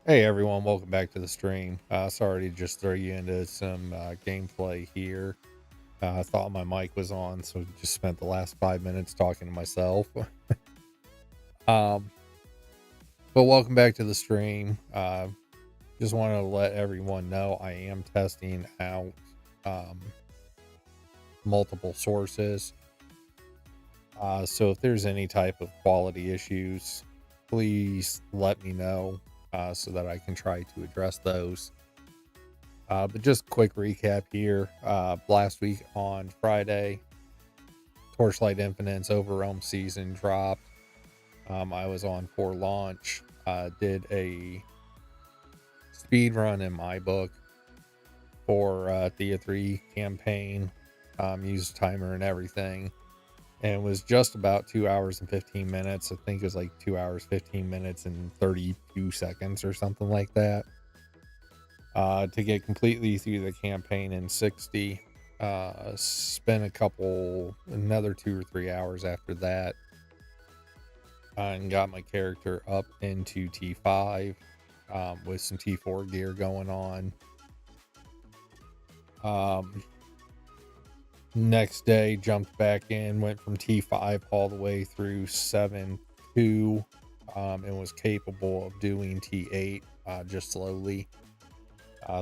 Hey everyone, welcome back to the stream. Sorry to just throw you into some gameplay here. I thought my mic was on, so just spent the last 5 minutes talking to myself. um, but welcome back to the stream. Just want to let everyone know I am testing out um, multiple sources. So if there's any type of quality issues, please let me know so that I can try to address those. But just quick recap here. Last week on Friday, Torchlight Infinite's Overrealm season dropped. I was on for launch. Did a speed run in my book for Thea 3 campaign. Used timer and everything. And it was just about 2 hours and 15 minutes. I think it was like 2 hours, 15 minutes, and 32 seconds or something like that. To get completely through the campaign in 60. Spent another 2 or 3 hours after that, and got my character up into T5 with some T4 gear going on. Next day, jumped back in, went from T5 all the way through 7-2, and was capable of doing T8 just slowly.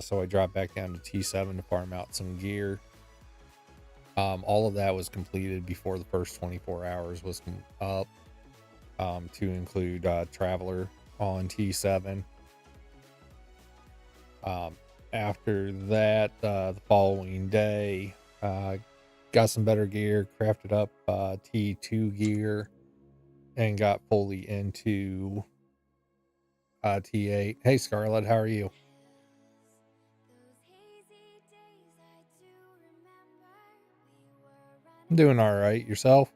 So I dropped back down to T7 to farm out some gear. All of that was completed before the first 24 hours was up, to include Traveler on T7. After that, the following day, got some better gear, crafted up T2 gear, and got fully into T8. Hey, Scarlett, how are you? I'm doing all right. Yourself?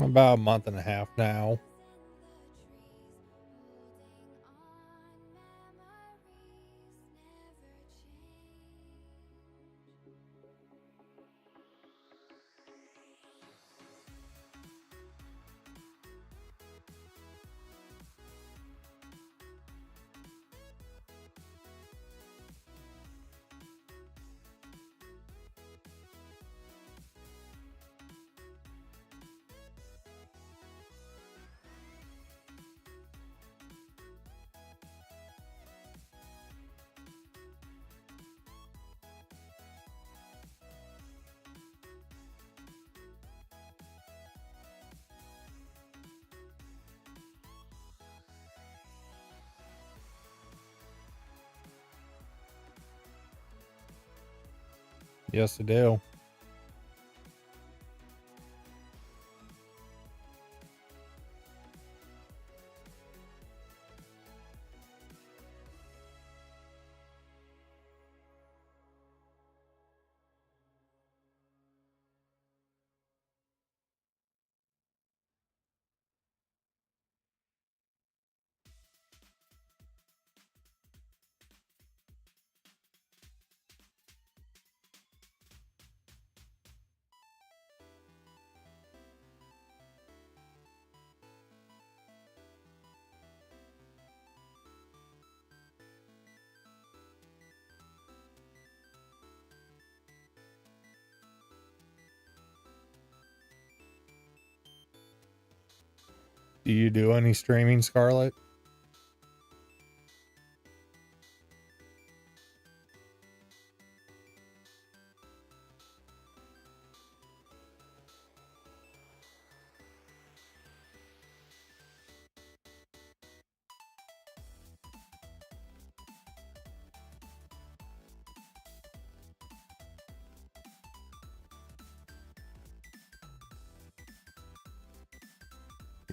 About a month and a half now. Yes, I do. Do you do any streaming, Scarlett?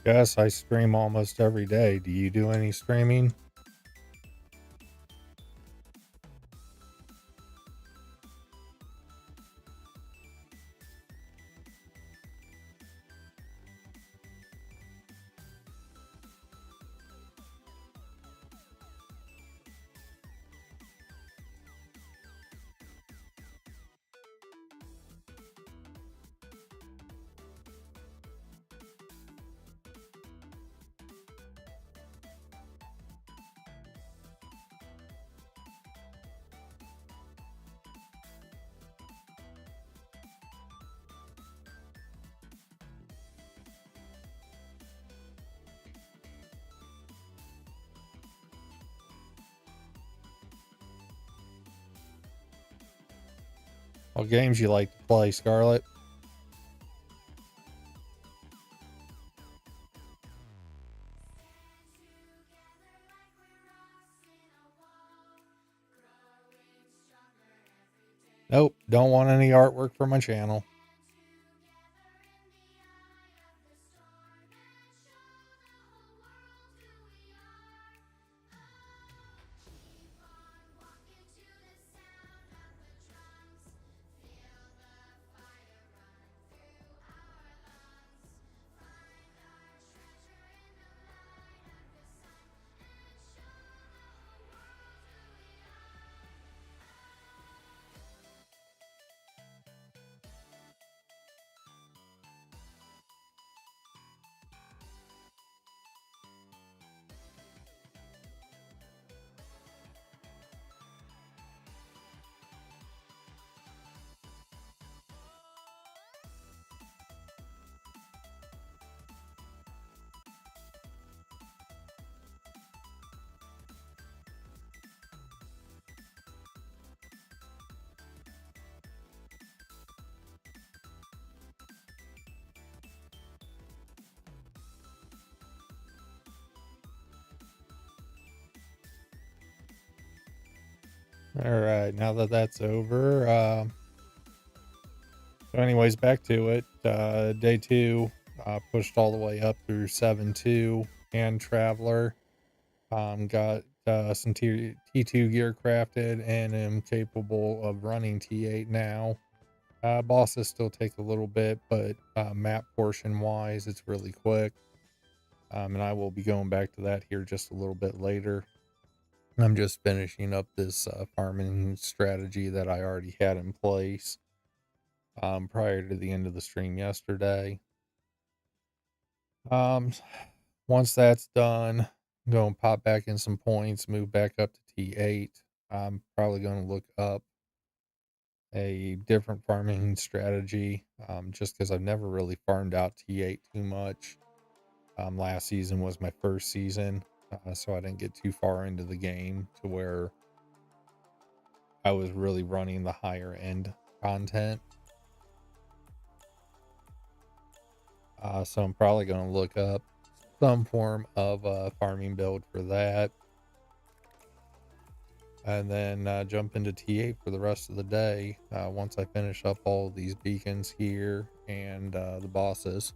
Yes, I stream almost every day. Do you do any streaming? What games you like to play, Scarlett? Nope, don't want any artwork for my channel. All right, now that that's over, so anyways, back to it. Day two, pushed all the way up through 7-2 and Traveler. Got some T2 gear crafted and am capable of running T8 now. Bosses still take a little bit, but map portion wise, it's really quick. And I will be going back to that here just a little bit later. I'm just finishing up this farming strategy that I already had in place prior to the end of the stream yesterday. Once that's done, I'm going to pop back in some points, move back up to T8. I'm probably going to look up a different farming strategy just because I've never really farmed out T8 too much. Last season was my first season, so I didn't get too far into the game to where I was really running the higher end content. So I'm probably going to look up some form of farming build for that. And then jump into T8 for the rest of the day once I finish up all these beacons here and the bosses.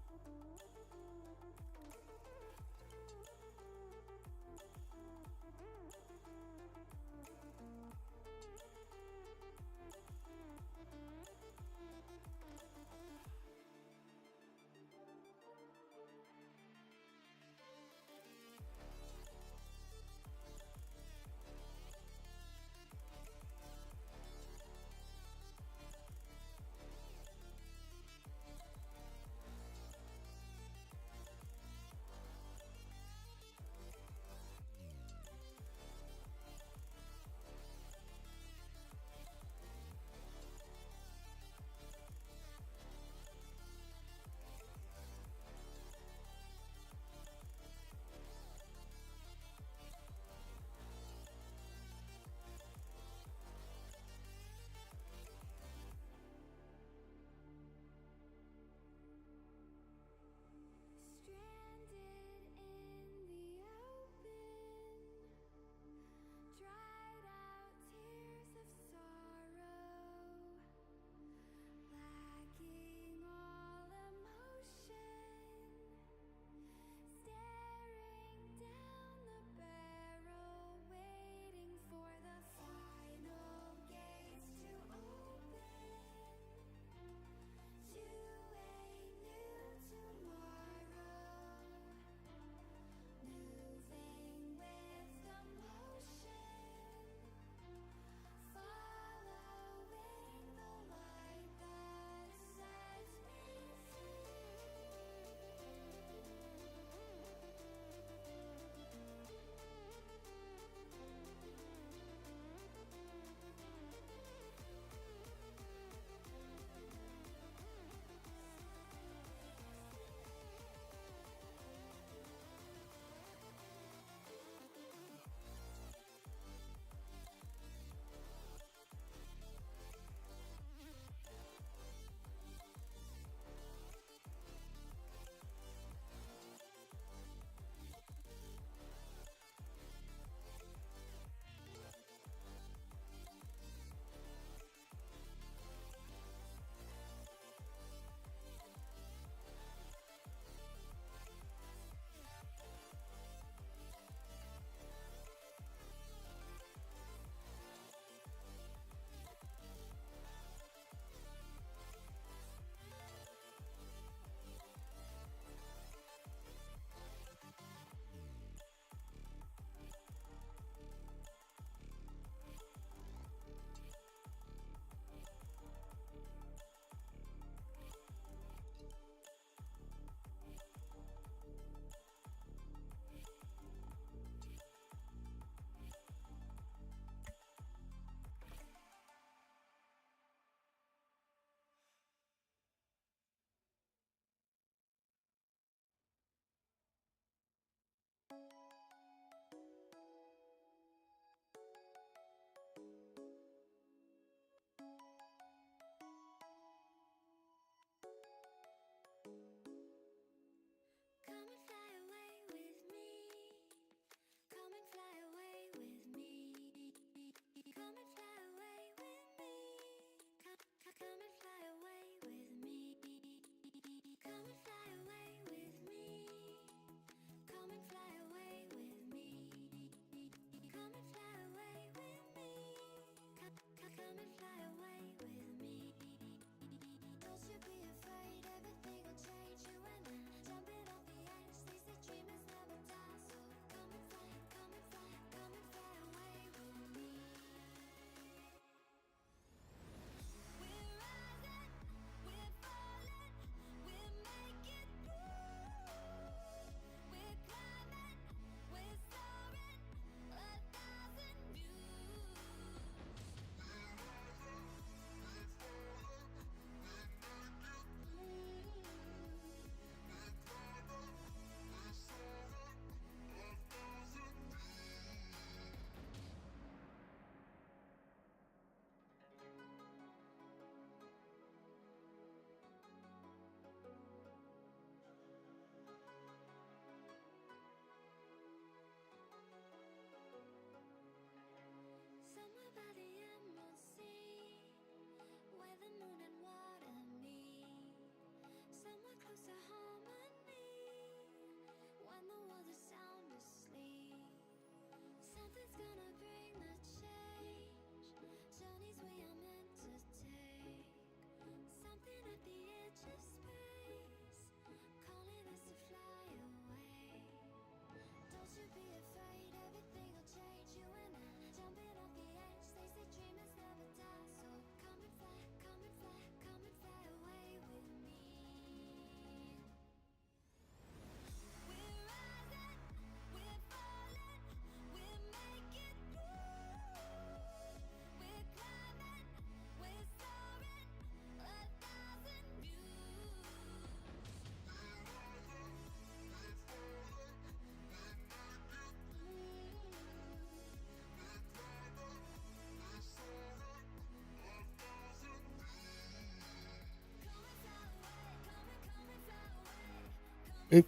It,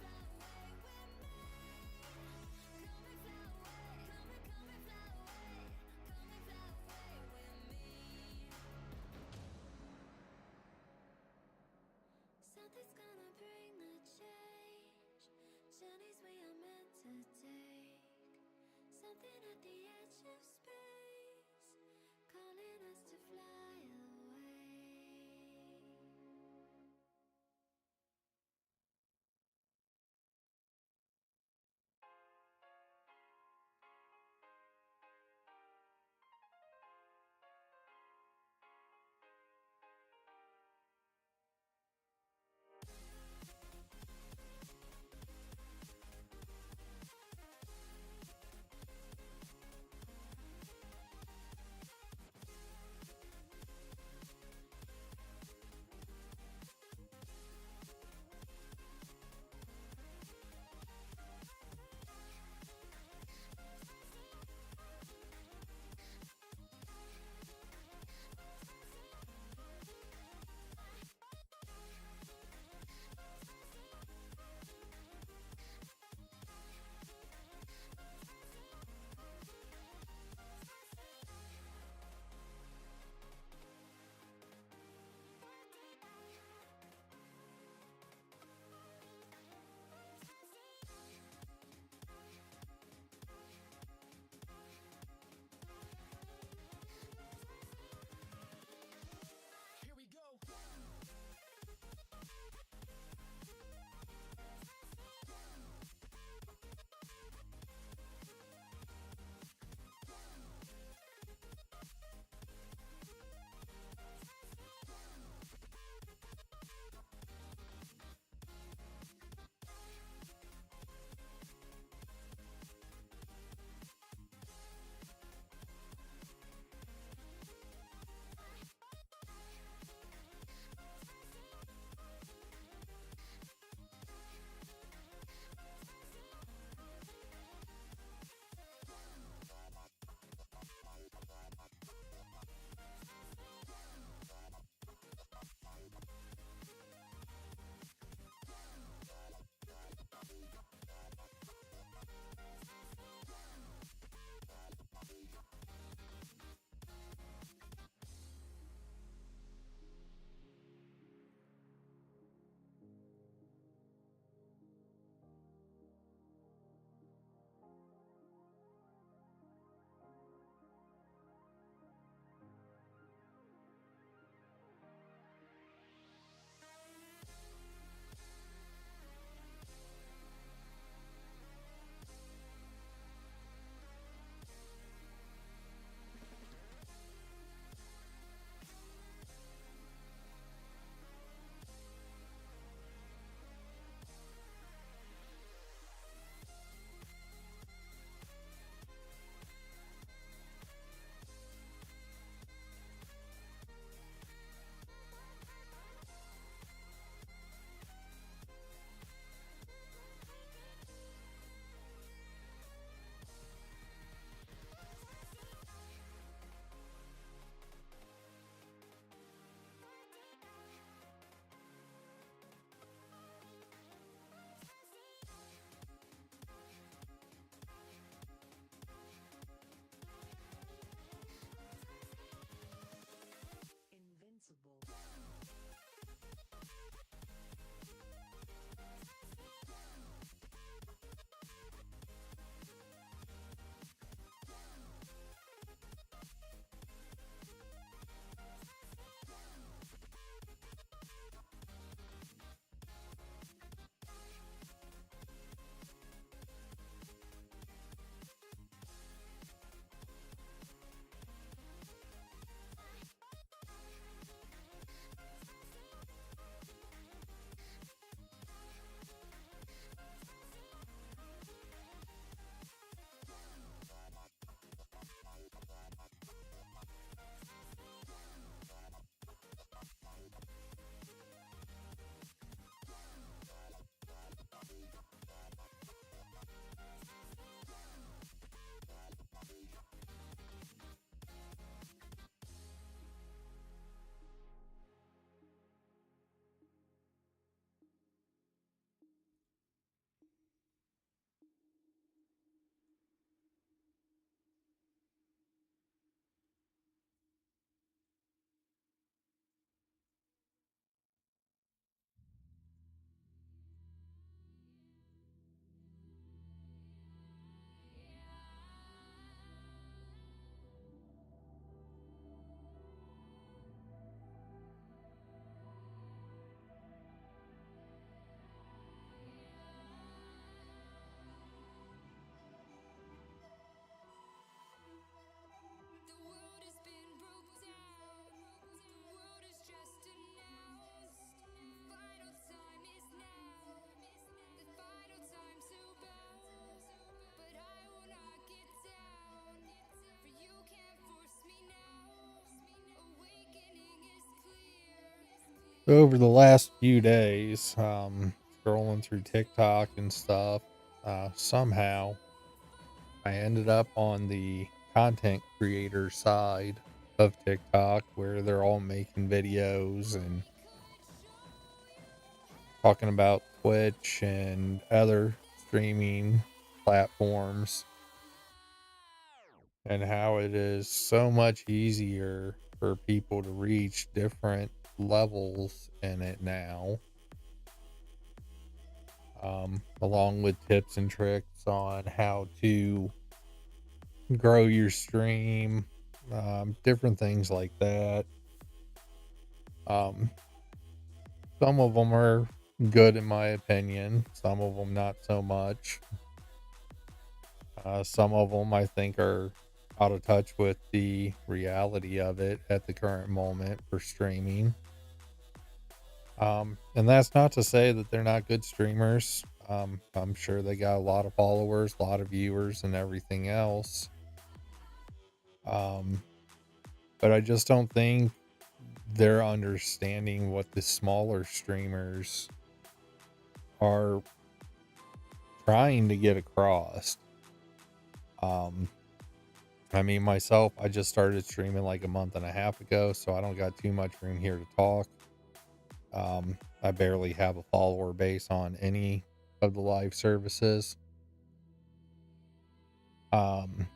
Something's gonna bring the change. Journeys we are meant to take. Something at the edge of space, calling us to fly away. So over the last few days, scrolling through TikTok and stuff, somehow I ended up on the content creator side of TikTok where they're all making videos and talking about Twitch and other streaming platforms and how it is so much easier for people to reach different levels in it now, along with tips and tricks on how to grow your stream, different things like that. Um, some of them are good in my opinion, some of them not so much. Some of them I think are out of touch with the reality of it at the current moment for streaming. And that's not to say that they're not good streamers. I'm sure they got a lot of followers, a lot of viewers, and everything else. Um, but I just don't think they're understanding what the smaller streamers are trying to get across. Um, I mean, myself, I just started streaming like a month and a half ago, so I don't got too much room here to talk. I barely have a follower base on any of the live services. Um,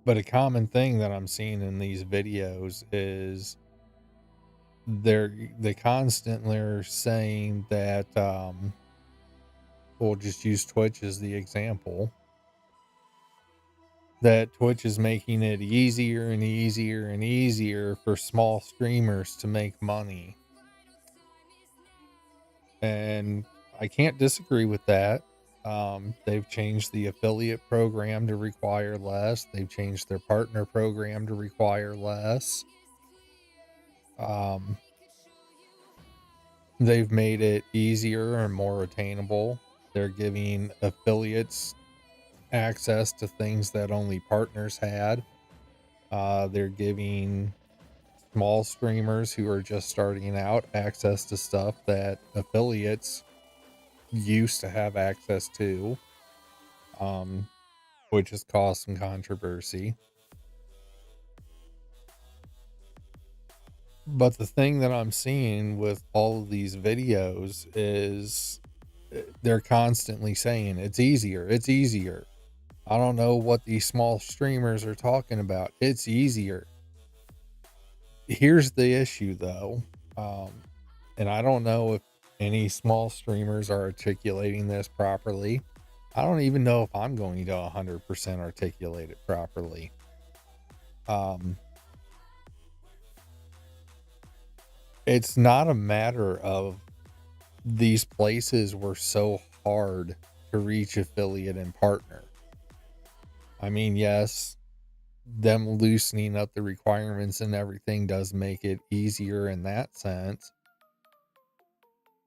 but a common thing that I'm seeing in these videos is they constantly are saying that we'll just use Twitch as the example, that Twitch is making it easier and easier and easier for small streamers to make money. And I can't disagree with that. They've changed the affiliate program to require less. They've changed their partner program to require less. Um, they've made it easier and more attainable. They're giving affiliates access to things that only partners had. They're giving small streamers who are just starting out access to stuff that affiliates used to have access to, um, which has caused some controversy. But the thing that I'm seeing with all of these videos is they're constantly saying it's easier, it's easier. I don't know what these small streamers are talking about. It's easier. Here's the issue though. Um, and I don't know if any small streamers are articulating this properly. I don't even know if I'm going to 100% articulate it properly. Um, it's not a matter of these places were so hard to reach affiliate and partner. I mean, yes, them loosening up the requirements and everything does make it easier in that sense.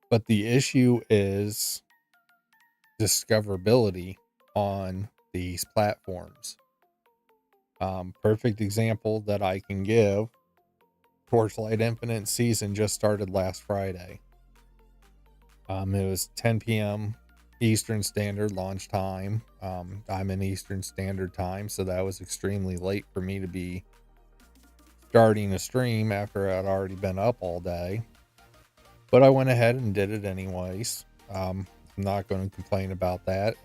But the issue is discoverability on these platforms. Perfect example that I can give, Torchlight Infinite season just started last Friday. It was 10 p.m. Eastern Standard launch time. I'm in Eastern Standard Time, so that was extremely late for me to be starting a stream after I'd already been up all day. But I went ahead and did it anyways. I'm not going to complain about that.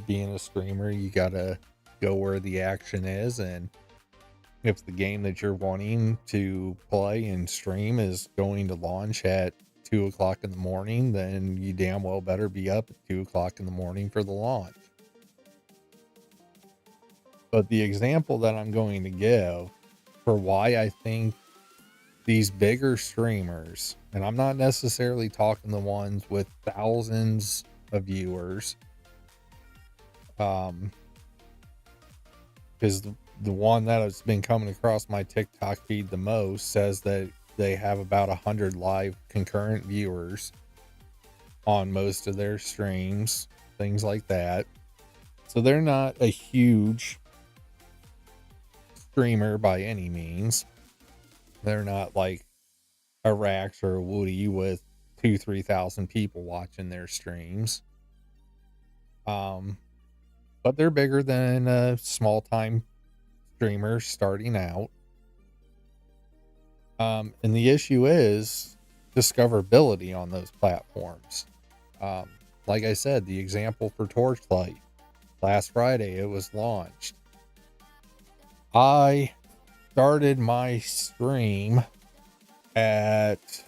Being a streamer, you got to go where the action is, and if the game that you're wanting to play and stream is going to launch at 2 o'clock in the morning, then you damn well better be up at 2 o'clock in the morning for the launch. But the example that I'm going to give for why I think these bigger streamers, and I'm not necessarily talking the ones with thousands of viewers, because the one that has been coming across my TikTok feed the most says that they have about 100 live concurrent viewers on most of their streams, things like that. So they're not a huge streamer by any means. They're not like a Rax or a Woody with 2,000-3,000 people watching their streams. But they're bigger than a small time streamer starting out. And the issue is discoverability on those platforms. Like I said, the example for Torchlight, last Friday it was launched. I started my stream at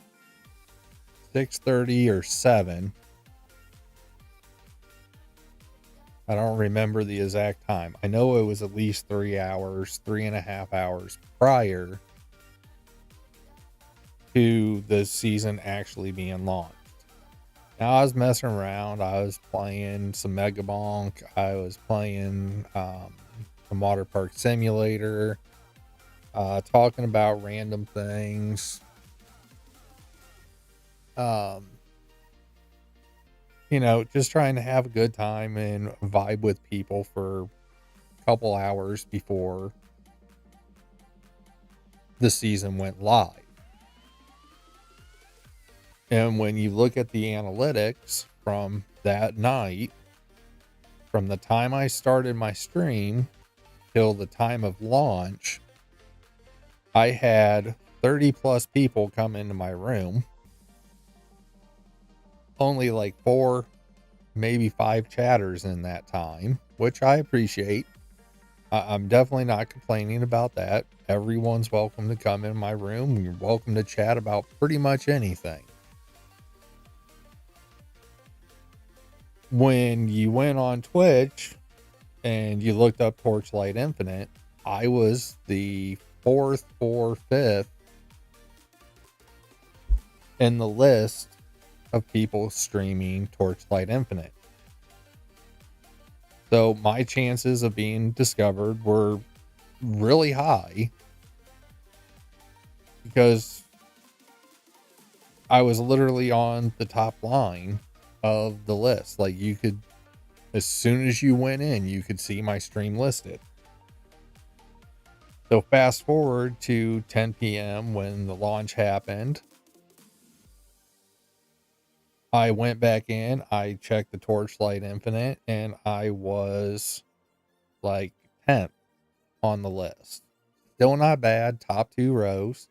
6:30 or 7. I don't remember the exact time. I know it was at least 3 hours, 3.5 hours prior to the season actually being launched. Now I was messing around. I was playing some Mega Bonk. I was playing some Water Park Simulator, talking about random things. Just trying to have a good time and vibe with people for a couple hours before the season went live. And when you look at the analytics from that night, from the time I started my stream till the time of launch, I had 30 plus people come into my room. Only like 4, maybe 5 chatters in that time, which I appreciate. I'm definitely not complaining about that. Everyone's welcome to come in my room. You're welcome to chat about pretty much anything. When you went on Twitch and you looked up Torchlight Infinite, I was the 4th or 5th in the list of people streaming Torchlight Infinite. So my chances of being discovered were really high because I was literally on the top line of the list. Like, you could, as soon as you went in, you could see my stream listed. So fast forward to 10 p.m. when the launch happened. I went back in, I checked the Torchlight Infinite, and I was like 10th on the list. Still not bad, top 2 rows.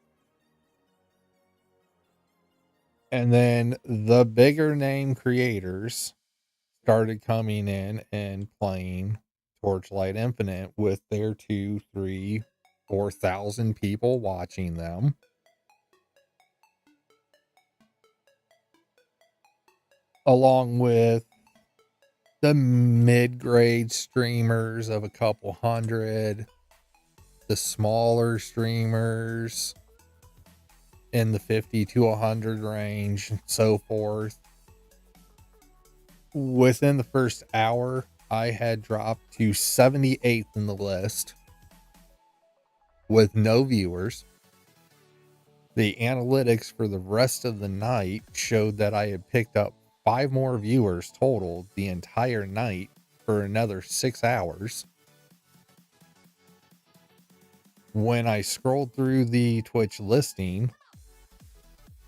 And then the bigger name creators started coming in and playing Torchlight Infinite with their 2, 3, 4,000 people watching them. Along with the mid-grade streamers of a couple hundred, the smaller streamers in the 50 to 100 range, and so forth. Within the first hour, I had dropped to 78th in the list with no viewers. The analytics for the rest of the night showed that I had picked up 5 more viewers total the entire night for another 6 hours. When I scrolled through the Twitch listing,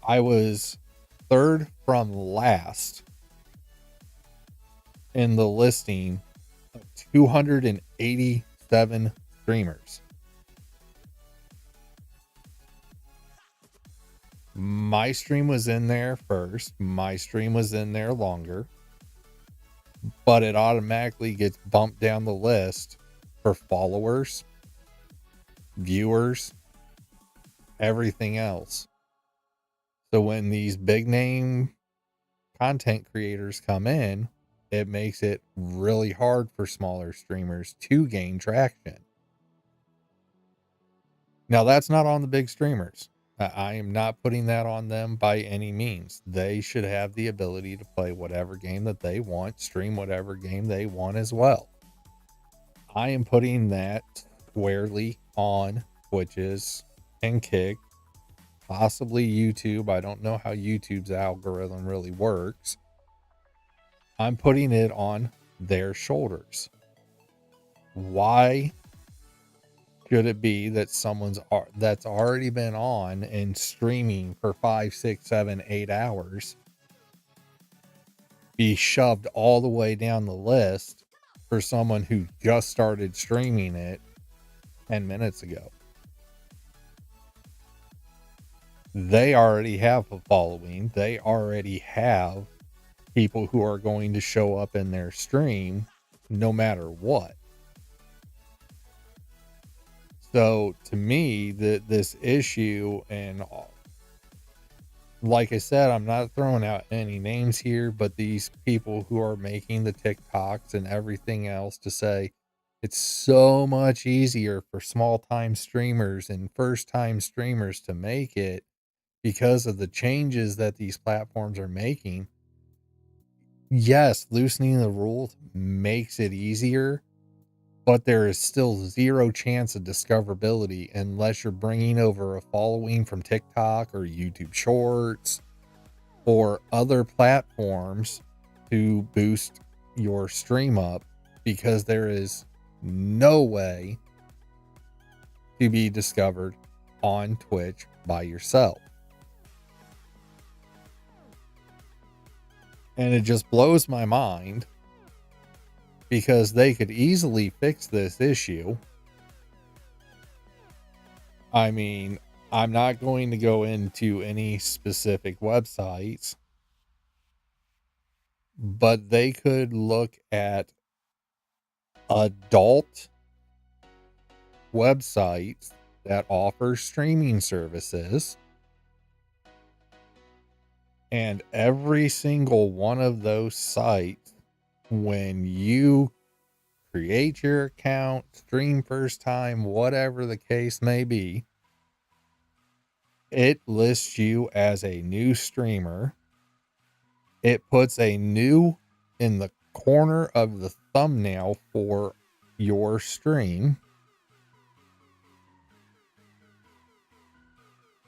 I was 3rd from last in the listing of 287 streamers. My stream was in there first. My stream was in there longer. But it automatically gets bumped down the list for followers, viewers, everything else. So when these big name content creators come in, it makes it really hard for smaller streamers to gain traction. Now, that's not on the big streamers. I am not putting that on them by any means. They should have the ability to play whatever game that they want, stream whatever game they want as well. I am putting that squarely on Twitch's and Kick, possibly YouTube. I don't know how YouTube's algorithm really works. I'm putting it on their shoulders. Why Should it be that that's already been on and streaming for 5, 6, 7, 8 hours be shoved all the way down the list for someone who just started streaming it 10 minutes ago? They already have a following. They already have people who are going to show up in their stream no matter what. So to me, this issue, and like I said, I'm not throwing out any names here, but these people who are making the TikToks and everything else to say it's so much easier for small time streamers and first time streamers to make it because of the changes that these platforms are making. Yes, loosening the rules makes it easier, but there is still zero chance of discoverability unless you're bringing over a following from TikTok or YouTube Shorts or other platforms to boost your stream up, because there is no way to be discovered on Twitch by yourself. And it just blows my mind because they could easily fix this issue. I mean, I'm not going to go into any specific websites, but they could look at adult websites that offer streaming services, and every single one of those sites, when you create your account, stream first time, whatever the case may be, it lists you as a new streamer. It puts a new in the corner of the thumbnail for your stream.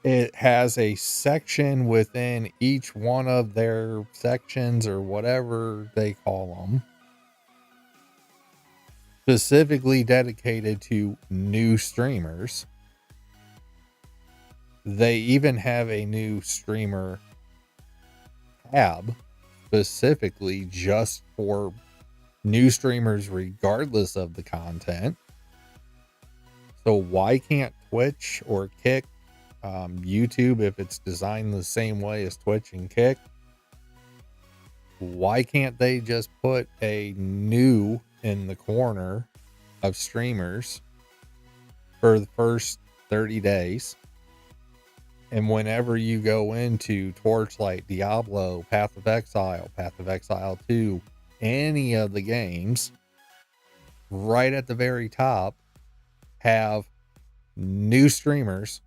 It has a section within each one of their sections, or whatever they call them, specifically dedicated to new streamers. They even have a new streamer tab specifically just for new streamers, regardless of the content. So why can't Twitch or Kick, YouTube, if it's designed the same way as Twitch and Kick, why can't they just put a new in the corner of streamers for the first 30 days? And whenever you go into Torchlight, Diablo, Path of Exile 2, any of the games, right at the very top, have new streamers.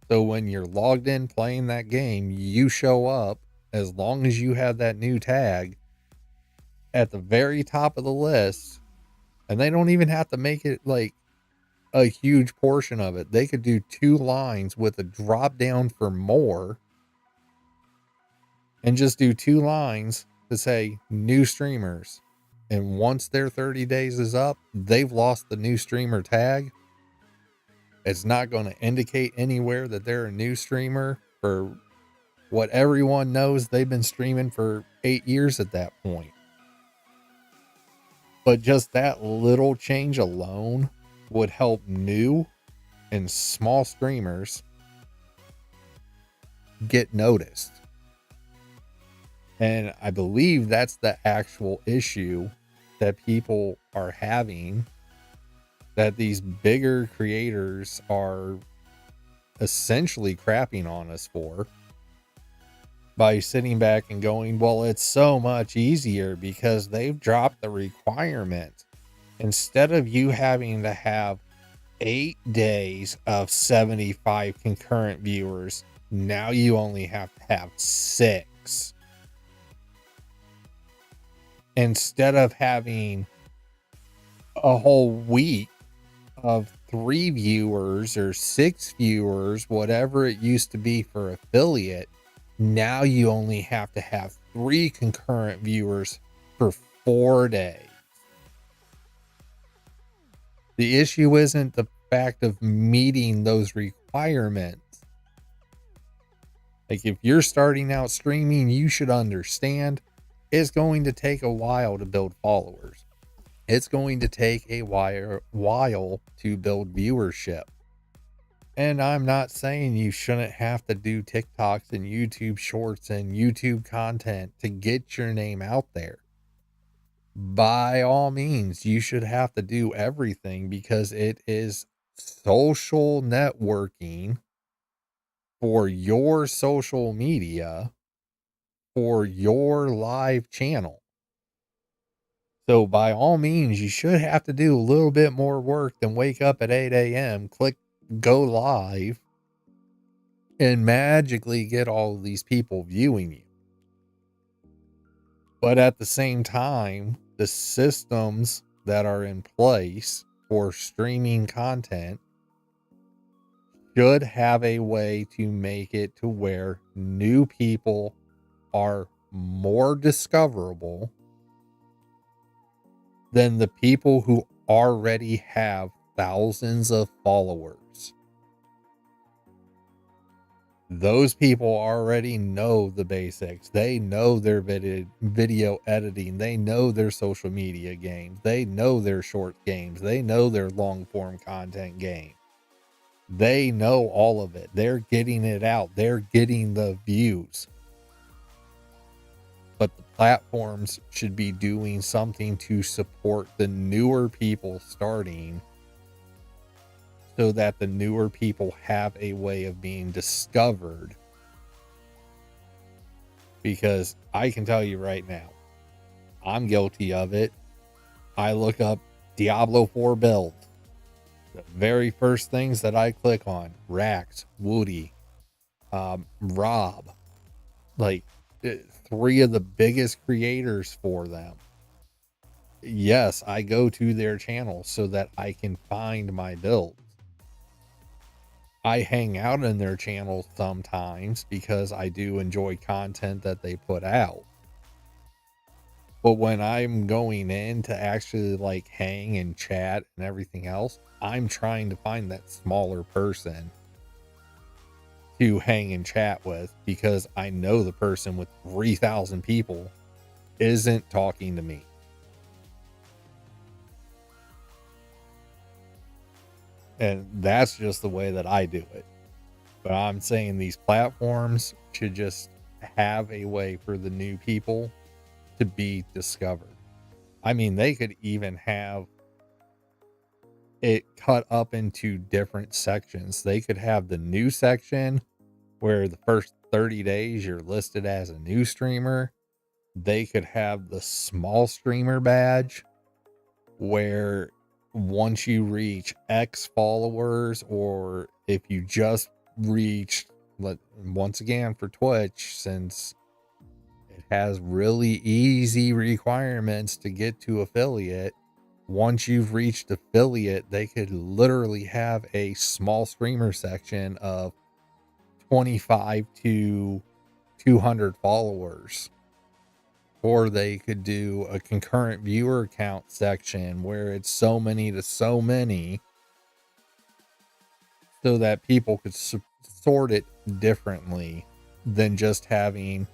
So when you're logged in playing that game, you show up, as long as you have that new tag, at the very top of the list. And they don't even have to make it like a huge portion of it. They could do 2 lines with a drop down for more, and just do 2 lines to say new streamers. And once their 30 days is up, they've lost the new streamer tag. It's not going to indicate anywhere that they're a new streamer. For what everyone knows, they've been streaming for 8 years at that point. But just that little change alone would help new and small streamers get noticed. And I believe that's the actual issue that people are having, that these bigger creators are essentially crapping on us for, by sitting back and going, well, it's so much easier because they've dropped the requirement. Instead of you having to have 8 days of 75 concurrent viewers, now you only have to have 6. Instead of having a whole week of 3 viewers or 6 viewers, whatever it used to be for affiliate, now you only have to have 3 concurrent viewers for 4 days. The issue isn't the fact of meeting those requirements. Like, if you're starting out streaming, you should understand it's going to take a while to build followers. It's going to take a while to build viewership. And I'm not saying you shouldn't have to do TikToks and YouTube shorts and YouTube content to get your name out there. By all means, you should have to do everything because it is social networking for your social media, for your live channel. So by all means, you should have to do a little bit more work than wake up at 8 a.m., click go live, and magically get all of these people viewing you. But at the same time, the systems that are in place for streaming content should have a way to make it to where new people are more discoverable than the people who already have thousands of followers. Those people already know the basics. They know their video editing. They know their social media games. They know their short games. They know their long form content game. They know all of it. They're getting it out. They're getting the views. But the platforms should be doing something to support the newer people starting, so that the newer people have a way of being discovered. Because I can tell you right now, I'm guilty of it. I look up Diablo 4 build. The very first things that I click on, Rax, Woody, Rob, like three of the biggest creators for them. Yes, I go to their channel so that I can find my builds. I hang out in their channel sometimes because I do enjoy content that they put out. But when I'm going in to actually like hang and chat and everything else, I'm trying to find that smaller person to hang and chat with, because I know the person with 3,000 people isn't talking to me. And that's just the way that I do it. But I'm saying these platforms should just have a way for the new people to be discovered. I mean, they could even have it cut up into different sections. They could have the new section where the first 30 days you're listed as a new streamer. They could have the small streamer badge where once you reach X followers, or if you just reached, once again for Twitch, since it has really easy requirements to get to affiliate, once you've reached affiliate, they could literally have a small streamer section of 25 to 200 followers. Or they could do a concurrent viewer count section where it's so many to so many, so that people could sort it differently than just having,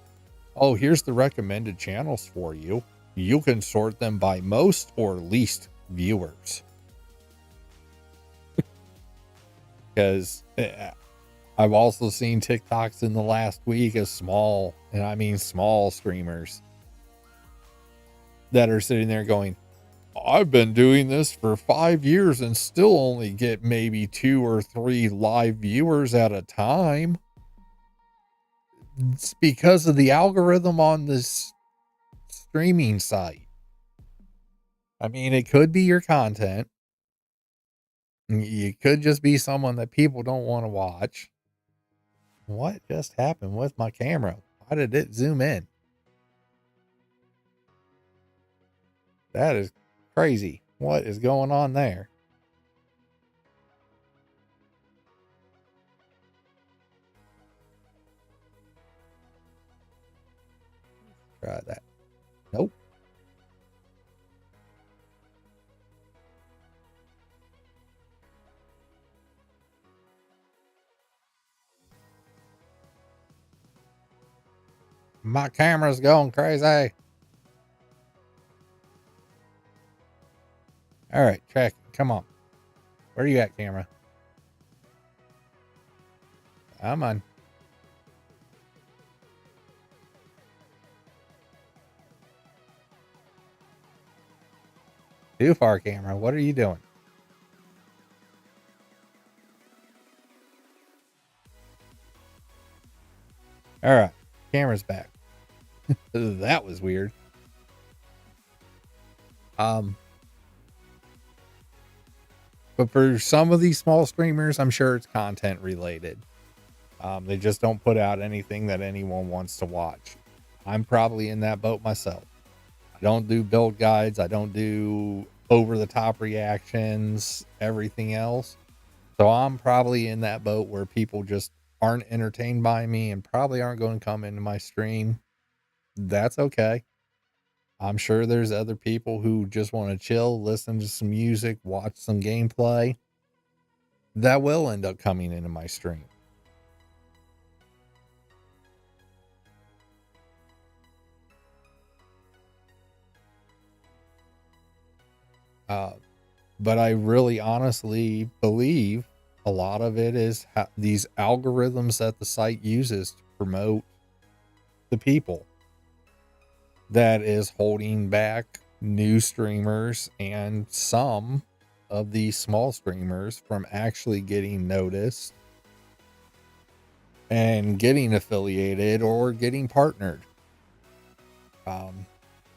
oh, here's the recommended channels for you. You can sort them by most or least viewers. Because I've also seen TikToks in the last week of small, and I mean small streamers that are sitting there going, I've been doing this for 5 years and still only get maybe 2 or 3 live viewers at a time. It's because of the algorithm on this streaming site. I mean, it could be your content. You could just be someone that people don't want to watch. What just happened with my camera? Why did it zoom in? That is crazy. What is going on there? Try that. Nope. My camera's going crazy. All right, tracking. Come on. Where are you at, camera? I'm on. Too far, camera. What are you doing? All right, camera's back. That was weird. But for some of these small streamers, I'm sure it's content related. They just don't put out anything that anyone wants to watch. I'm probably in that boat myself. I don't do build guides. I don't do over the top reactions, everything else. So I'm probably in that boat where people just aren't entertained by me and probably aren't going to come into my stream. That's okay. I'm sure there's other people who just want to chill, listen to some music, watch some gameplay that will end up coming into my stream. But I really honestly believe a lot of it is these algorithms that the site uses to promote the people that is holding back new streamers and some of these small streamers from actually getting noticed and getting affiliated or getting partnered.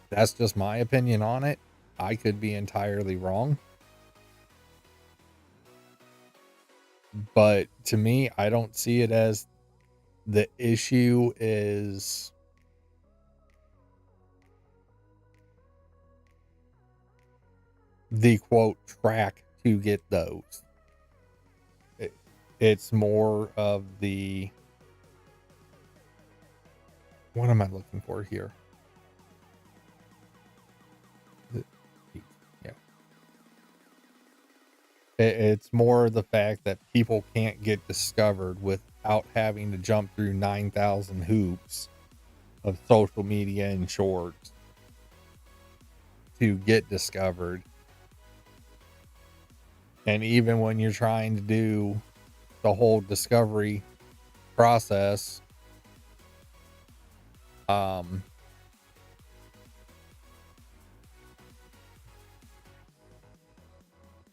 That's just my opinion on it. I could be entirely wrong. But to me, I don't see it as the issue is the quote track to get those. It's more of the, what am I looking for here? Yeah. It's more the fact that people can't get discovered without having to jump through 9,000 hoops of social media and shorts to get discovered. And even when you're trying to do the whole discovery process,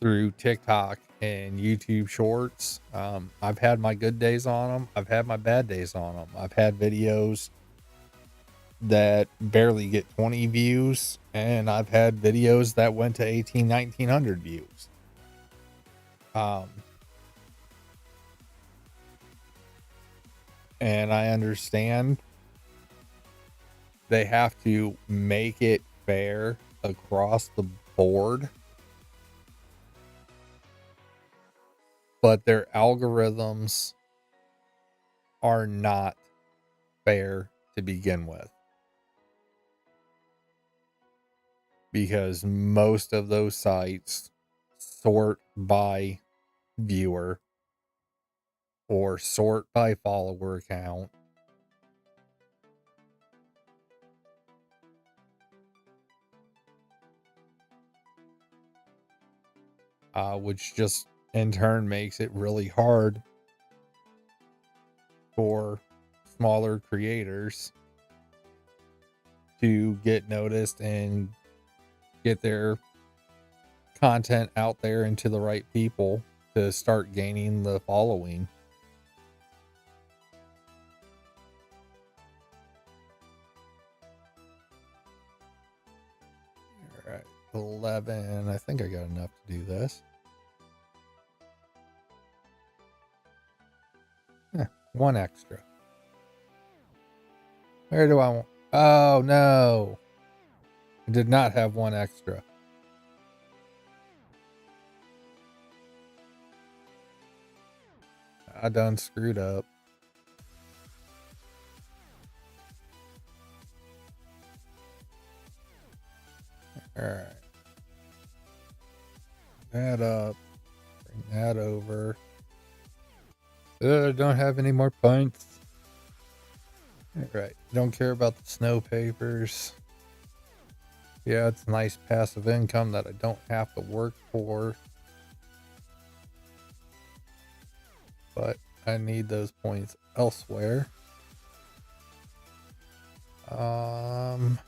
through TikTok and YouTube shorts, I've had my good days on them. I've had my bad days on them. I've had videos that barely get 20 views, and I've had videos that went to 1900 views. And I understand they have to make it fair across the board, but their algorithms are not fair to begin with, because most of those sites sort by viewer or sort by follower count, which just in turn makes it really hard for smaller creators to get noticed and get their content out there and to the right people to start gaining the following. All right, 11. I think I got enough to do this. One extra. Where do I want? Oh no, I did not have one extra. I done screwed up. All right. That up. Bring that over. I don't have any more points. All right. Don't care about the snow papers. Yeah, it's nice passive income that I don't have to work for, but I need those points elsewhere. On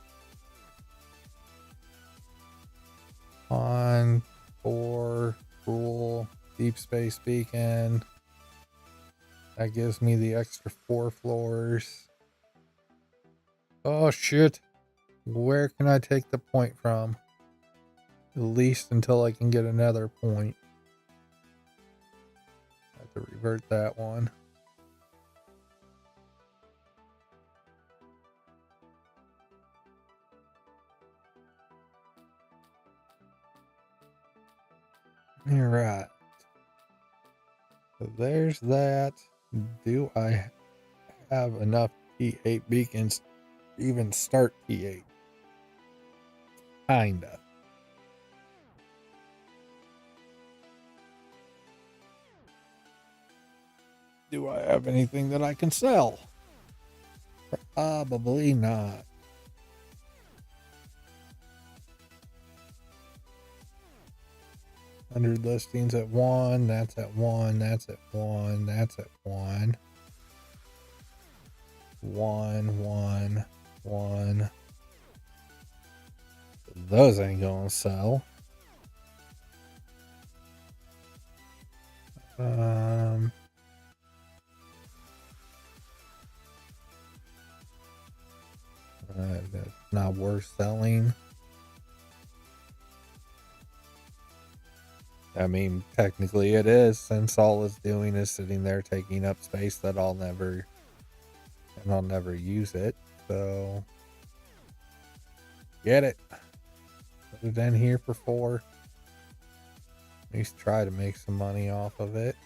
for rule deep space beacon. That gives me the extra 4 floors. Oh shit. Where can I take the point from? At least until I can get another point. I have to revert that one. Alright. So there's that. Do I have enough T8 beacons to even start T8? Kinda. Do I have anything that I can sell? Probably not. 100 listings at 1. That's at 1. That's at 1. That's at 1. 1, 1, 1. Those ain't gonna sell. That's not worth selling. I mean, technically it is, since all it's doing is sitting there taking up space that I'll never use it. So get it. Put it in here for 4. At least try to make some money off of it.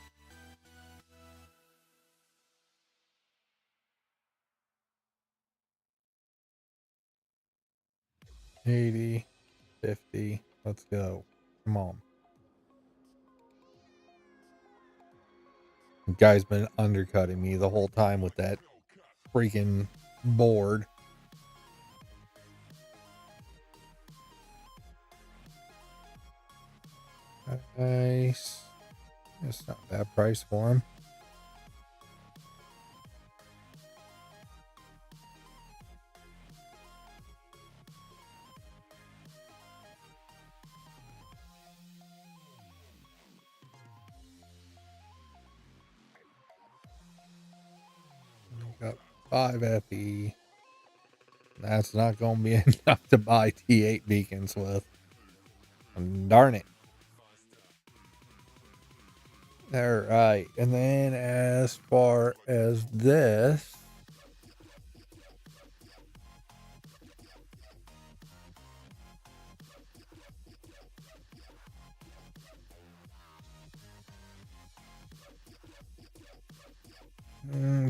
$80, $50. Let's go. Come on. The guy's been undercutting me the whole time with that freaking board. Nice. It's not a bad price for him. Got 5 FE. That's not going to be enough to buy T8 beacons with. Darn it. All right. And then as far as this,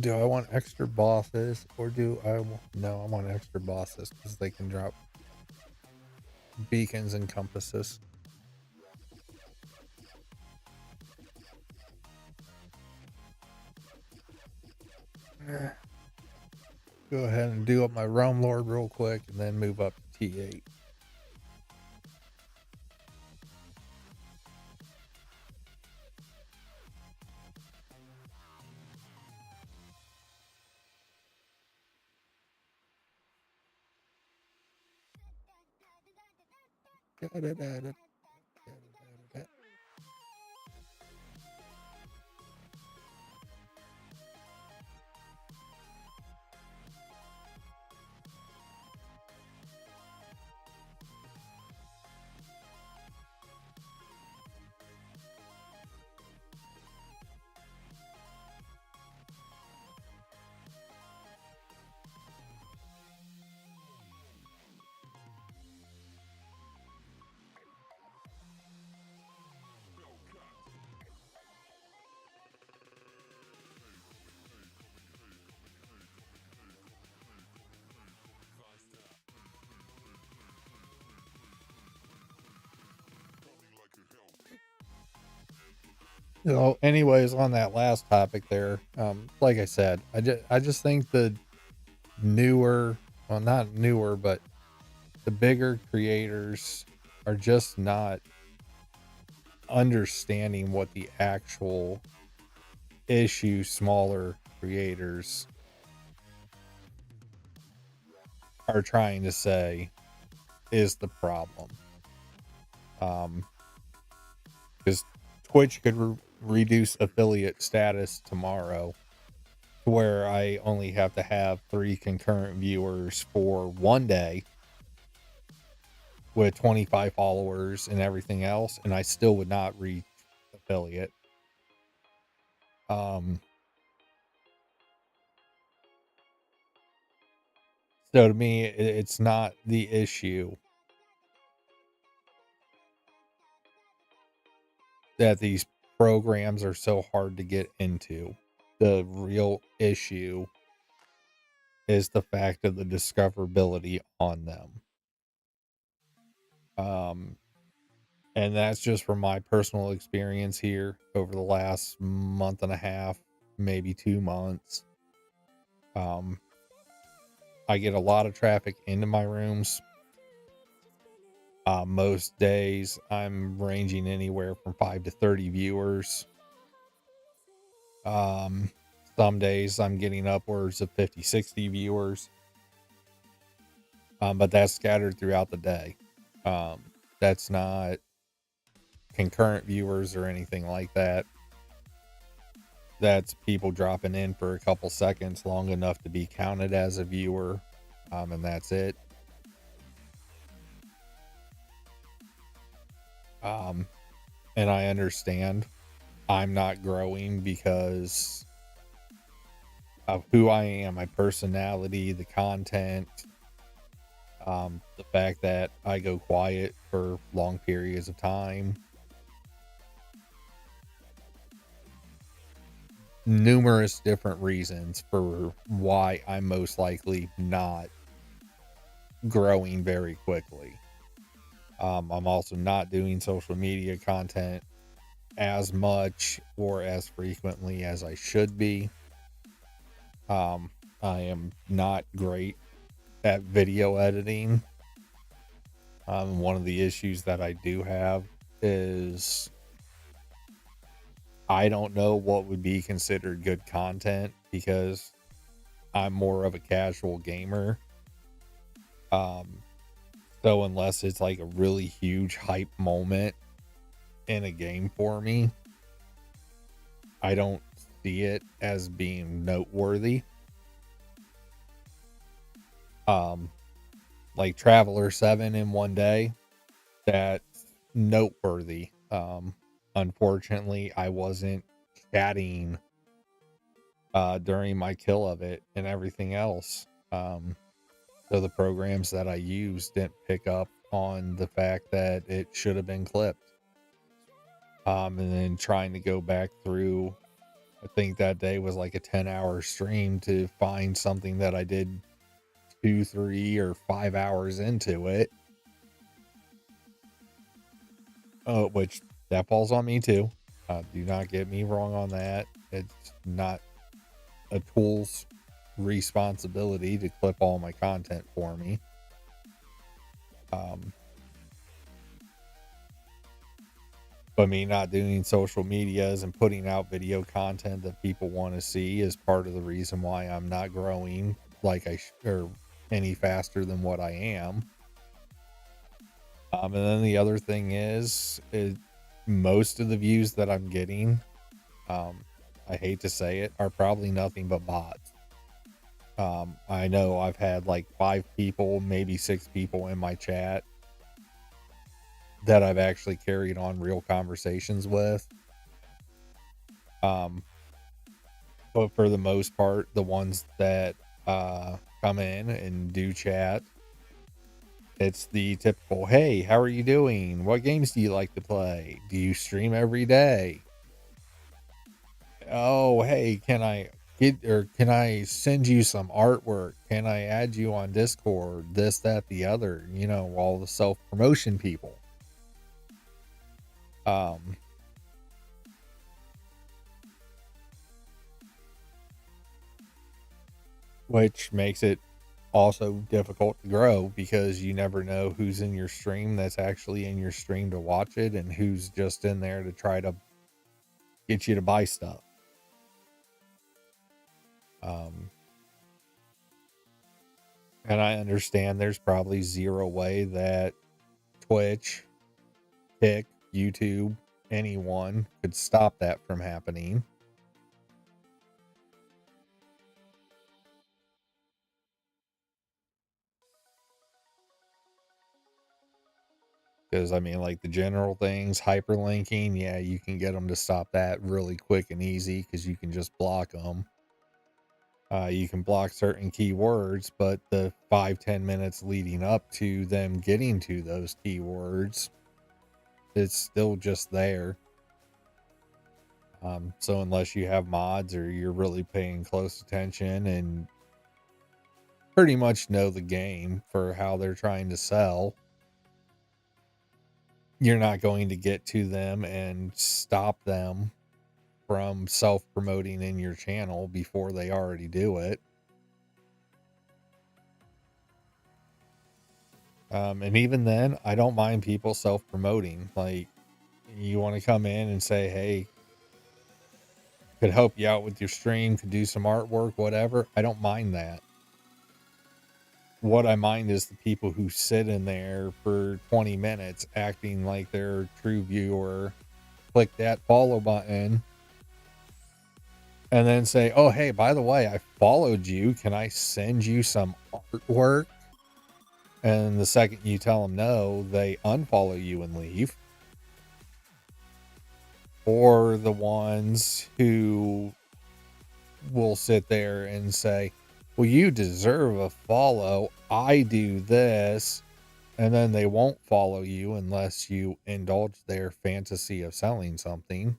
do I want extra bosses or do I? No, I want extra bosses because they can drop beacons and compasses. Go ahead and do up my Realm Lord real quick and then move up to T8. So, anyways, on that last topic there, like I said, I just think newer, well, not newer, but the bigger creators are just not understanding what the actual issue smaller creators are trying to say is the problem. Because Twitch could reduce affiliate status tomorrow to where I only have to have 3 concurrent viewers for one day with 25 followers and everything else, and I still would not reach affiliate. So to me, it's not the issue that these programs are so hard to get into. The real issue is the fact of the discoverability on them. Um, and that's just from my personal experience here over the last month and a half, maybe 2 months. Um, I get a lot of traffic into my rooms. Most days I'm ranging anywhere from 5 to 30 viewers. Some days I'm getting upwards of 50, 60 viewers. But that's scattered throughout the day. That's not concurrent viewers or anything like that. That's people dropping in for a couple seconds long enough to be counted as a viewer. And that's it. And I understand I'm not growing because of who I am, my personality, the content, the fact that I go quiet for long periods of time. Numerous different reasons for why I'm most likely not growing very quickly. I'm also not doing social media content as much or as frequently as I should be. I am not great at video editing. One of the issues that I do have is I don't know what would be considered good content because I'm more of a casual gamer. So unless it's like a really huge hype moment in a game for me, I don't see it as being noteworthy. Like Traveler 7 in one day, that's noteworthy. Unfortunately, I wasn't chatting during my kill of it and everything else. So the programs that I used didn't pick up on the fact that it should have been clipped. And then trying to go back through, I think that day was like a 10-hour stream to find something that I did 2, 3, or 5 hours into it. Which that falls on me too. Do not get me wrong on that. It's not a tool's responsibility to clip all my content for me. But me not doing social medias and putting out video content that people want to see is part of the reason why I'm not growing like or any faster than what I am. And then the other thing is most of the views that I'm getting, I hate to say it, are probably nothing but bots. I know I've had like 5 people, maybe 6 people in my chat that I've actually carried on real conversations with. But for the most part, the ones that come in and do chat, it's the typical, hey, how are you doing? What games do you like to play? Do you stream every day? Oh, hey, can I send you some artwork? Can I add you on Discord? This, that, the other, all the self-promotion people. Which makes it also difficult to grow because you never know who's in your stream that's actually in your stream to watch it and who's just in there to try to get you to buy stuff. Um, and I understand there's probably zero way that Twitch, Kick, YouTube, anyone could stop that from happening. Because I mean, like the general things, hyperlinking, yeah, you can get them to stop that really quick and easy because you can just block them. You can block certain keywords, but the 5-10 minutes leading up to them getting to those keywords, it's still just there. So unless you have mods or you're really paying close attention and pretty much know the game for how they're trying to sell, you're not going to get to them and stop them from self-promoting in your channel before they already do it. And even then, I don't mind people self-promoting. Like, you want to come in and say, hey, could help you out with your stream, could do some artwork, whatever. I don't mind that. What I mind is the people who sit in there for 20 minutes acting like they're a true viewer, click that follow button, and then say, oh, hey, by the way, I followed you. Can I send you some artwork? And the second you tell them no, they unfollow you and leave. Or the ones who will sit there and say, well, you deserve a follow. I do this. And then they won't follow you unless you indulge their fantasy of selling something.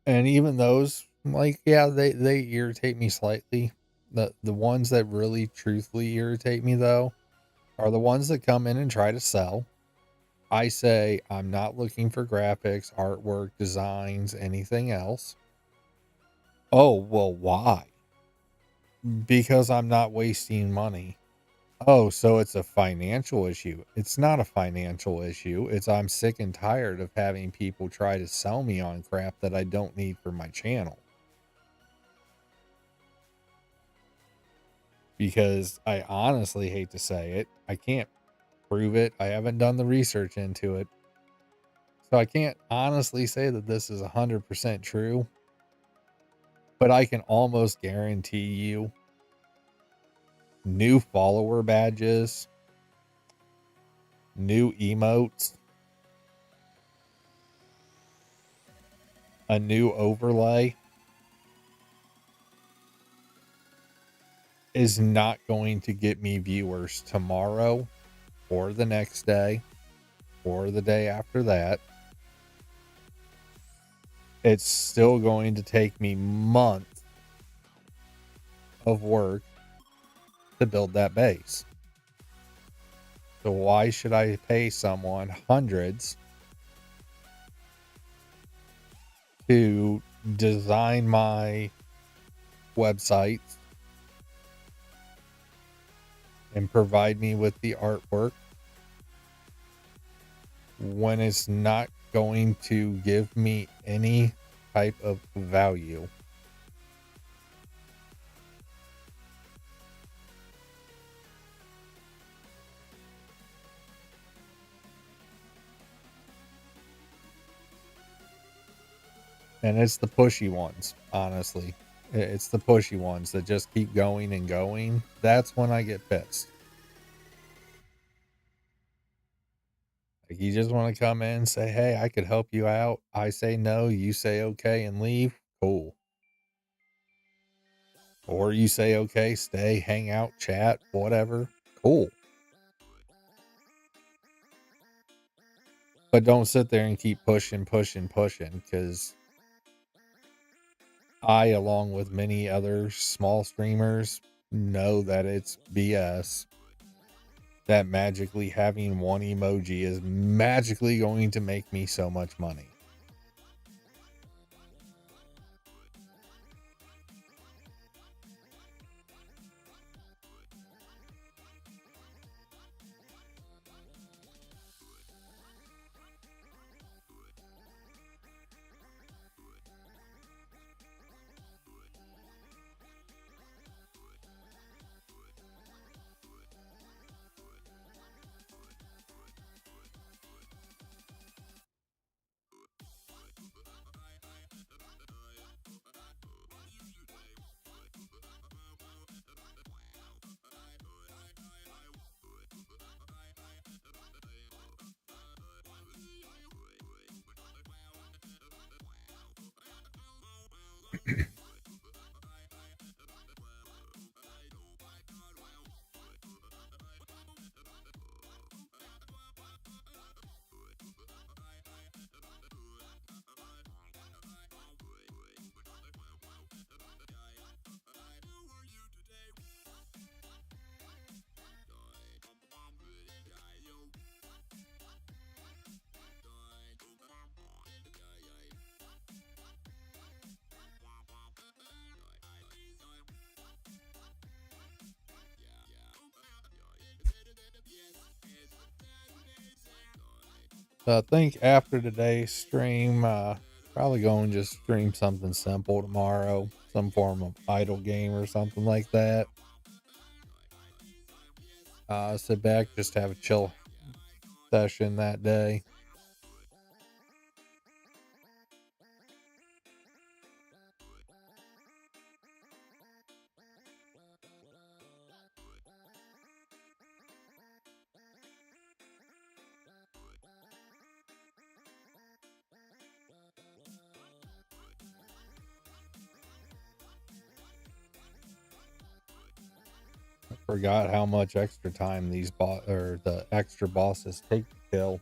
And even those, like, yeah, they irritate me slightly. The ones that really truthfully irritate me though are the ones that come in and try to sell. I say I'm not looking for graphics, artwork, designs, anything else. Oh, well, why? Because I'm not wasting money. Oh, so it's a financial issue. It's not a financial issue. It's I'm sick and tired of having people try to sell me on crap that I don't need for my channel. Because I honestly hate to say it, I can't prove it. I haven't done the research into it. So I can't honestly say that this is 100% true. But I can almost guarantee you new follower badges, new emotes, a new overlay is not going to get me viewers tomorrow or the next day or the day after that. It's still going to take me months of work to build that base. So why should I pay someone hundreds to design my websites and provide me with the artwork when it's not going to give me any type of value? And it's the pushy ones, honestly. It's the pushy ones that just keep going and going. That's when I get pissed. Like, you just want to come in and say, hey, I could help you out. I say no, you say okay and leave. Cool. Or you say okay, stay, hang out, chat, whatever. Cool. But don't sit there and keep pushing, because I, along with many other small streamers, know that it's BS. That magically having one emoji is magically going to make me so much money. So I think after today's stream, probably going to just stream something simple tomorrow, some form of idle game or something like that. Sit back, just have a chill session that day. Forgot how much extra time these or the extra bosses take to kill.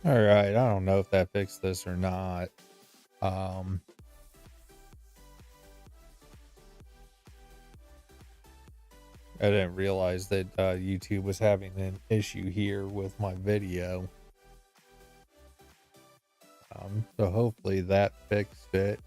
All right, I don't know if that fixed this or not. Um, I didn't realize that YouTube was having an issue here with my video. So hopefully that fixed it.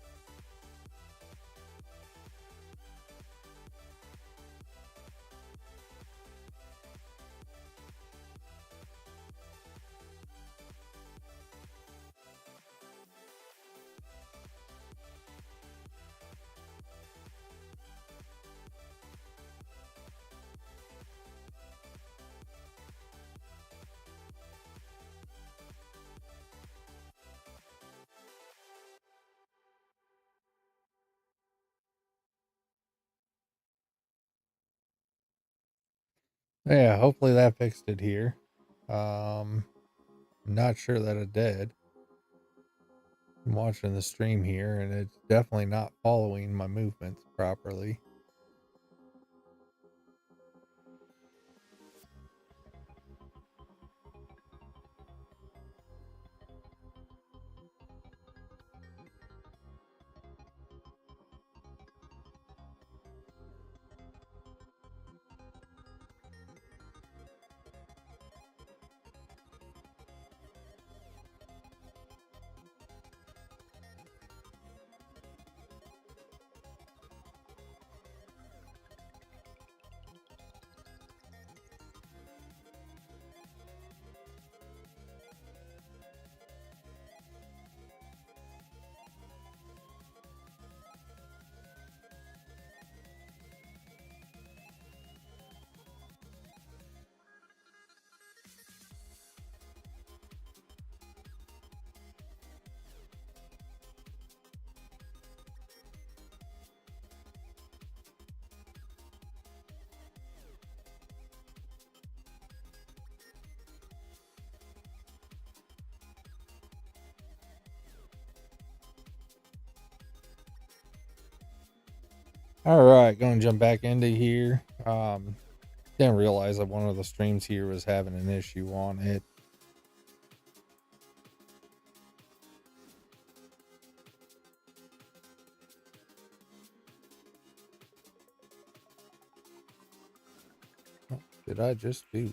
Yeah, hopefully that fixed it here. Not sure that it did. I'm watching the stream here and it's definitely not following my movements properly. All right, going to jump back into here. Didn't realize that one of the streams here was having an issue on it. What did I just do?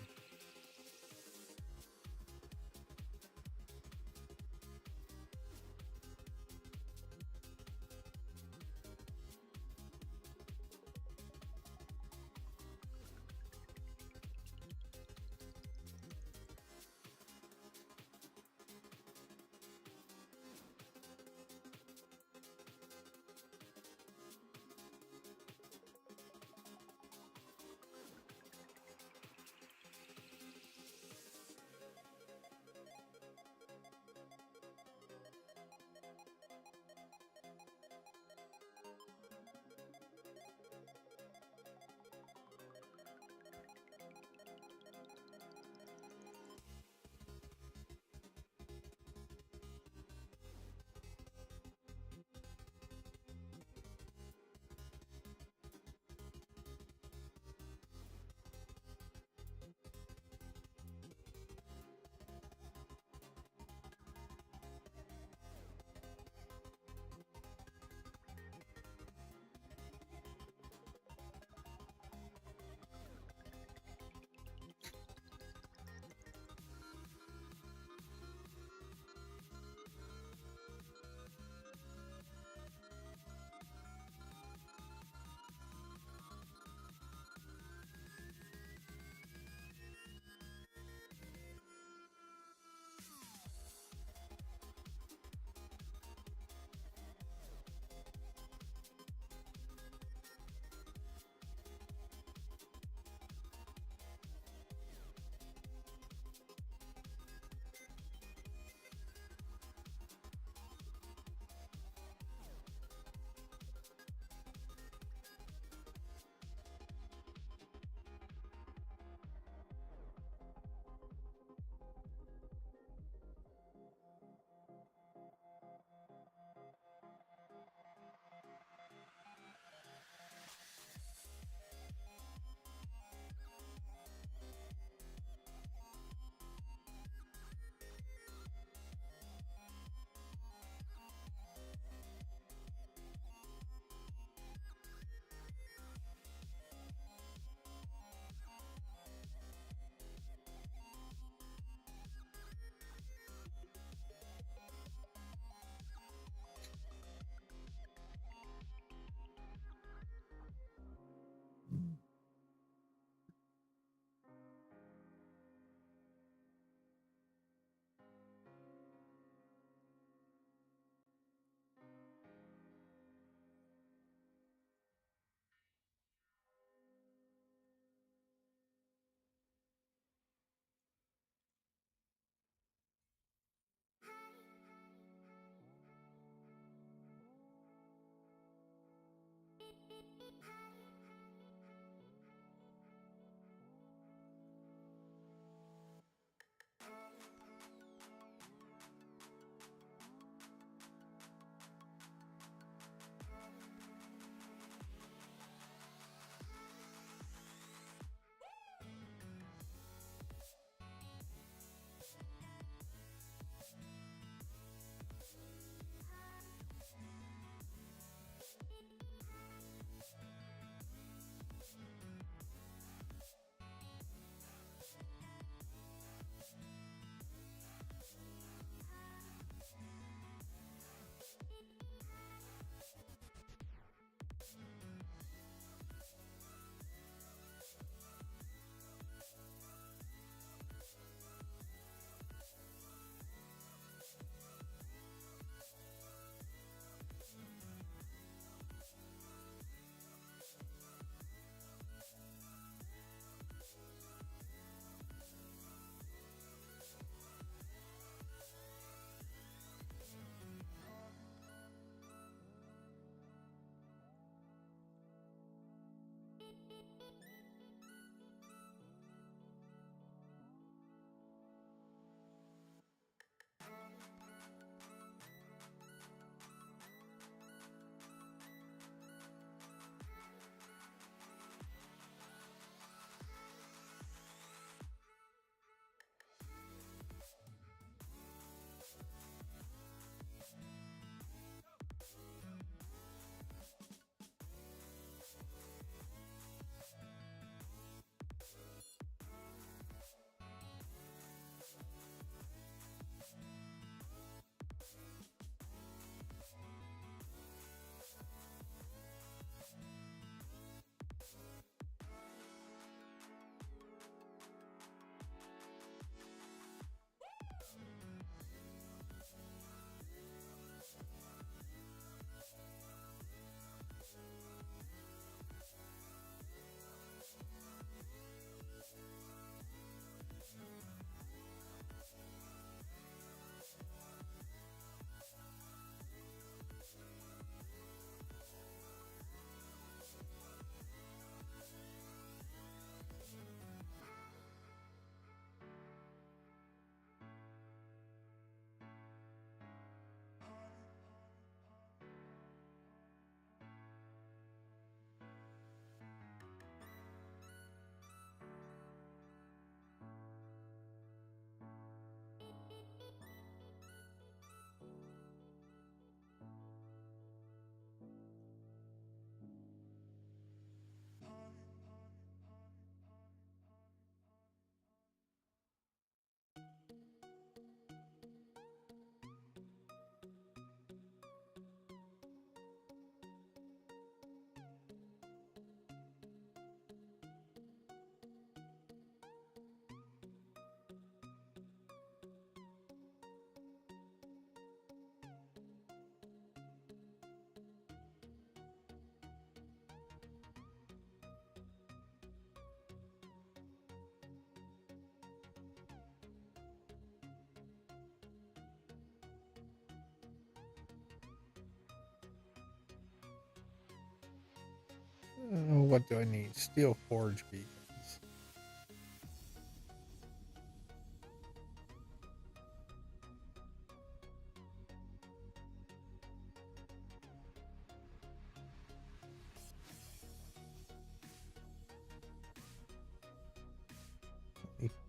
what do I need? Steel forge beacons.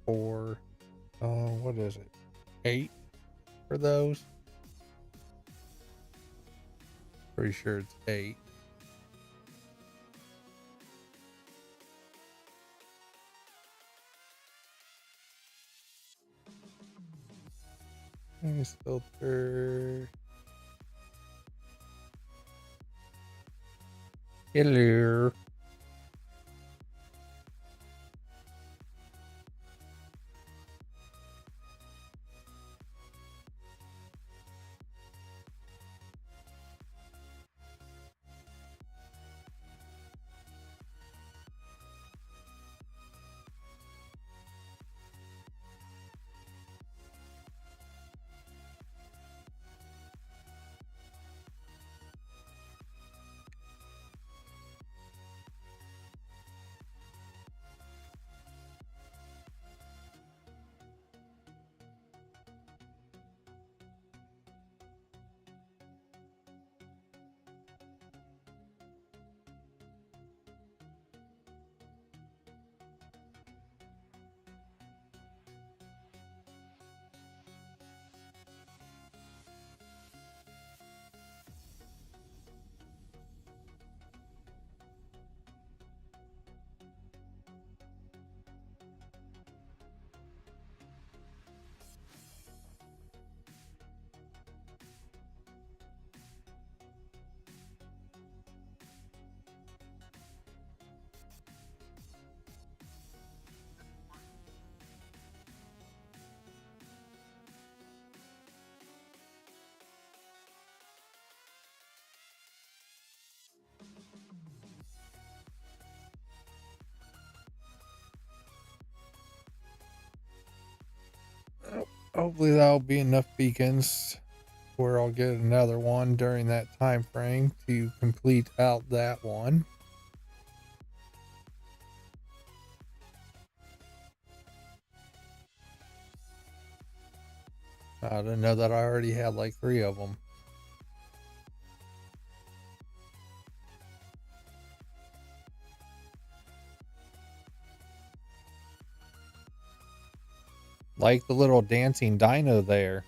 Four. What is it? 8 for those. Pretty sure it's 8. Nice filter. Hello. Hopefully that'll be enough beacons where I'll get another one during that time frame to complete out that one. I didn't know that I already had like 3 of them. Like the little dancing dino there.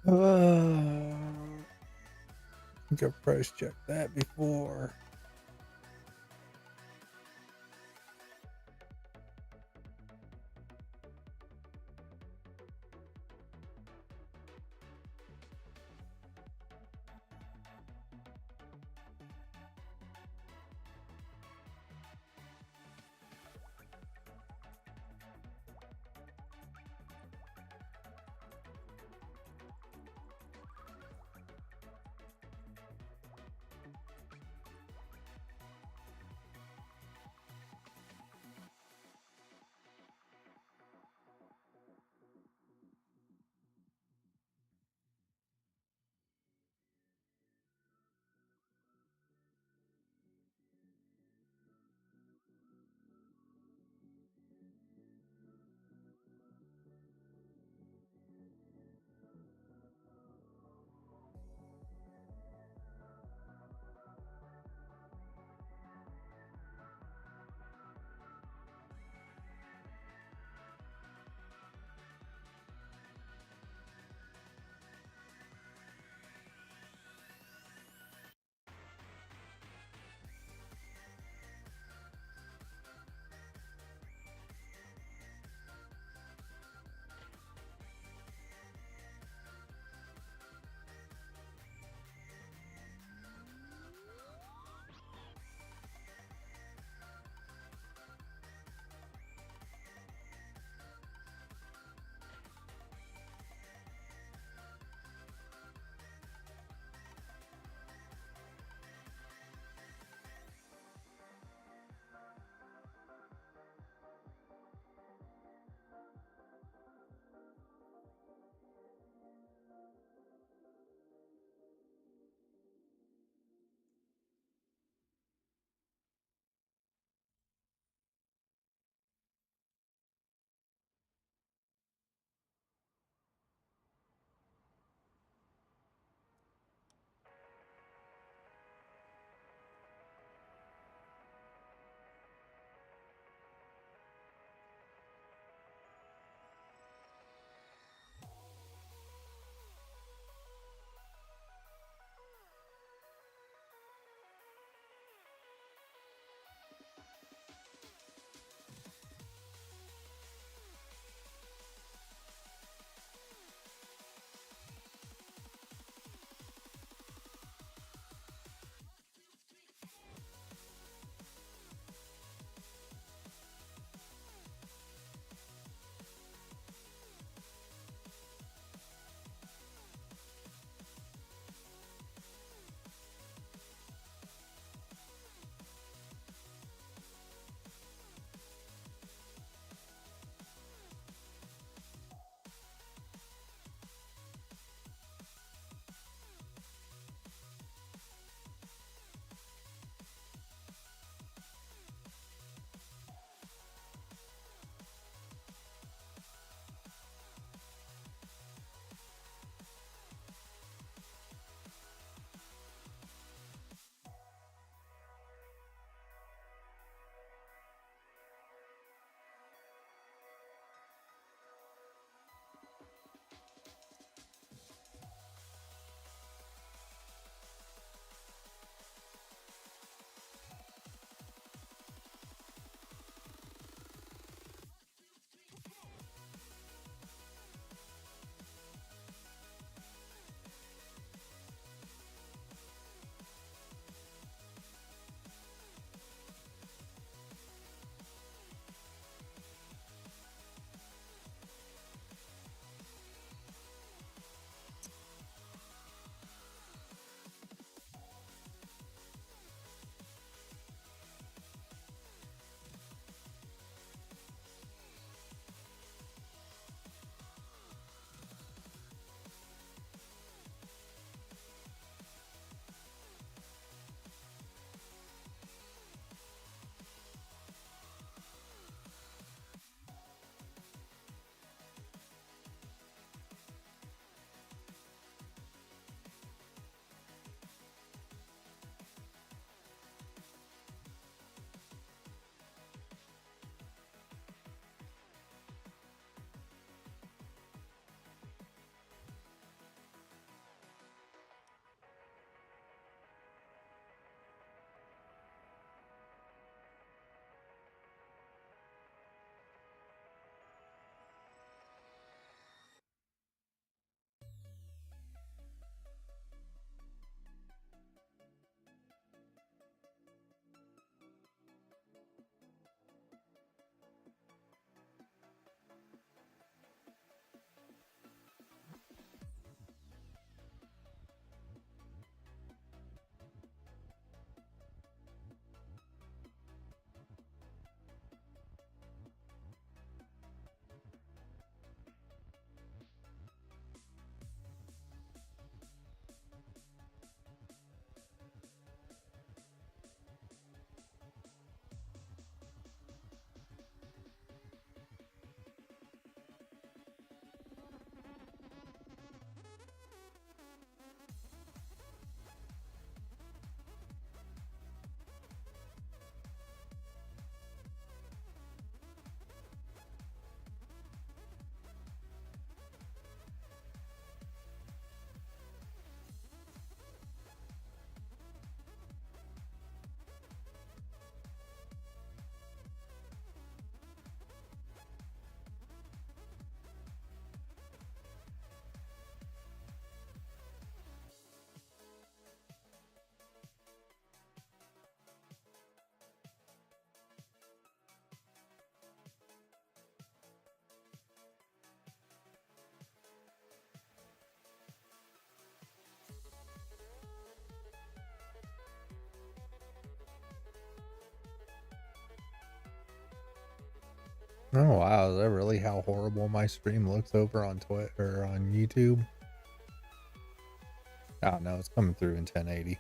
I think I price checked that before. Oh wow, is that really how horrible my stream looks over on Twitter or on YouTube? Oh no, it's coming through in 1080.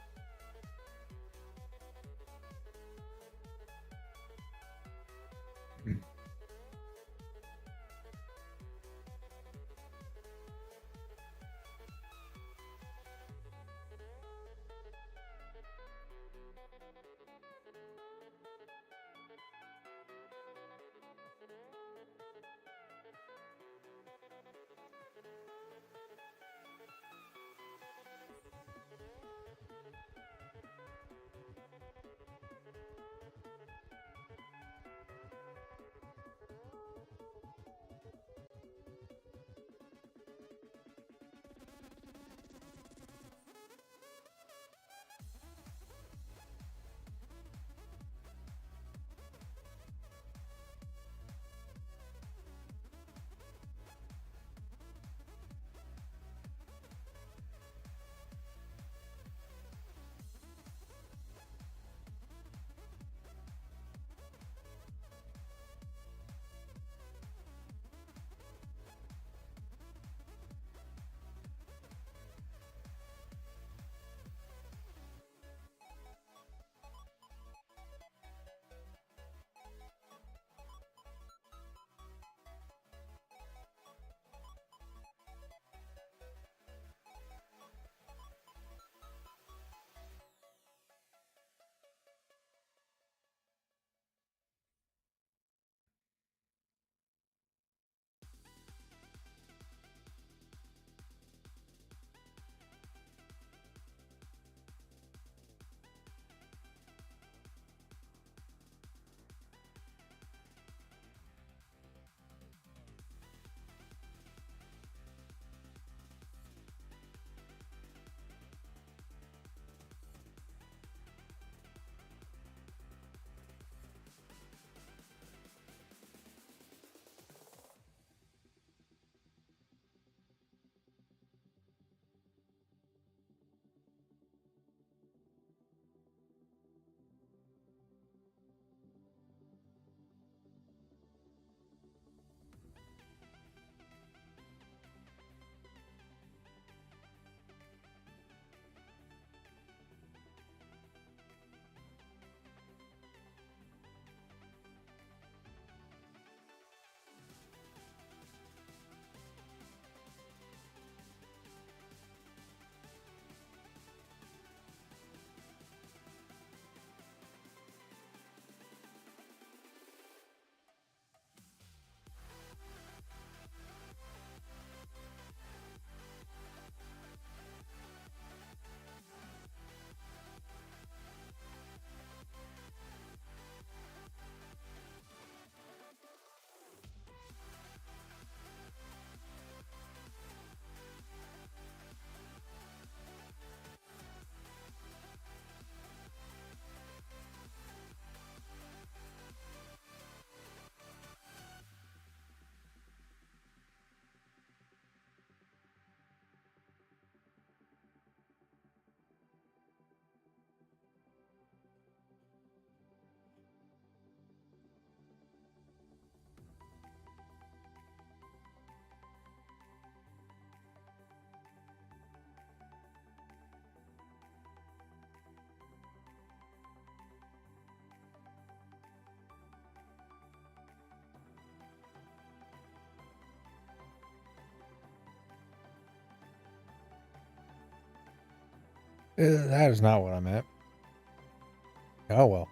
That is not what I meant. Oh well.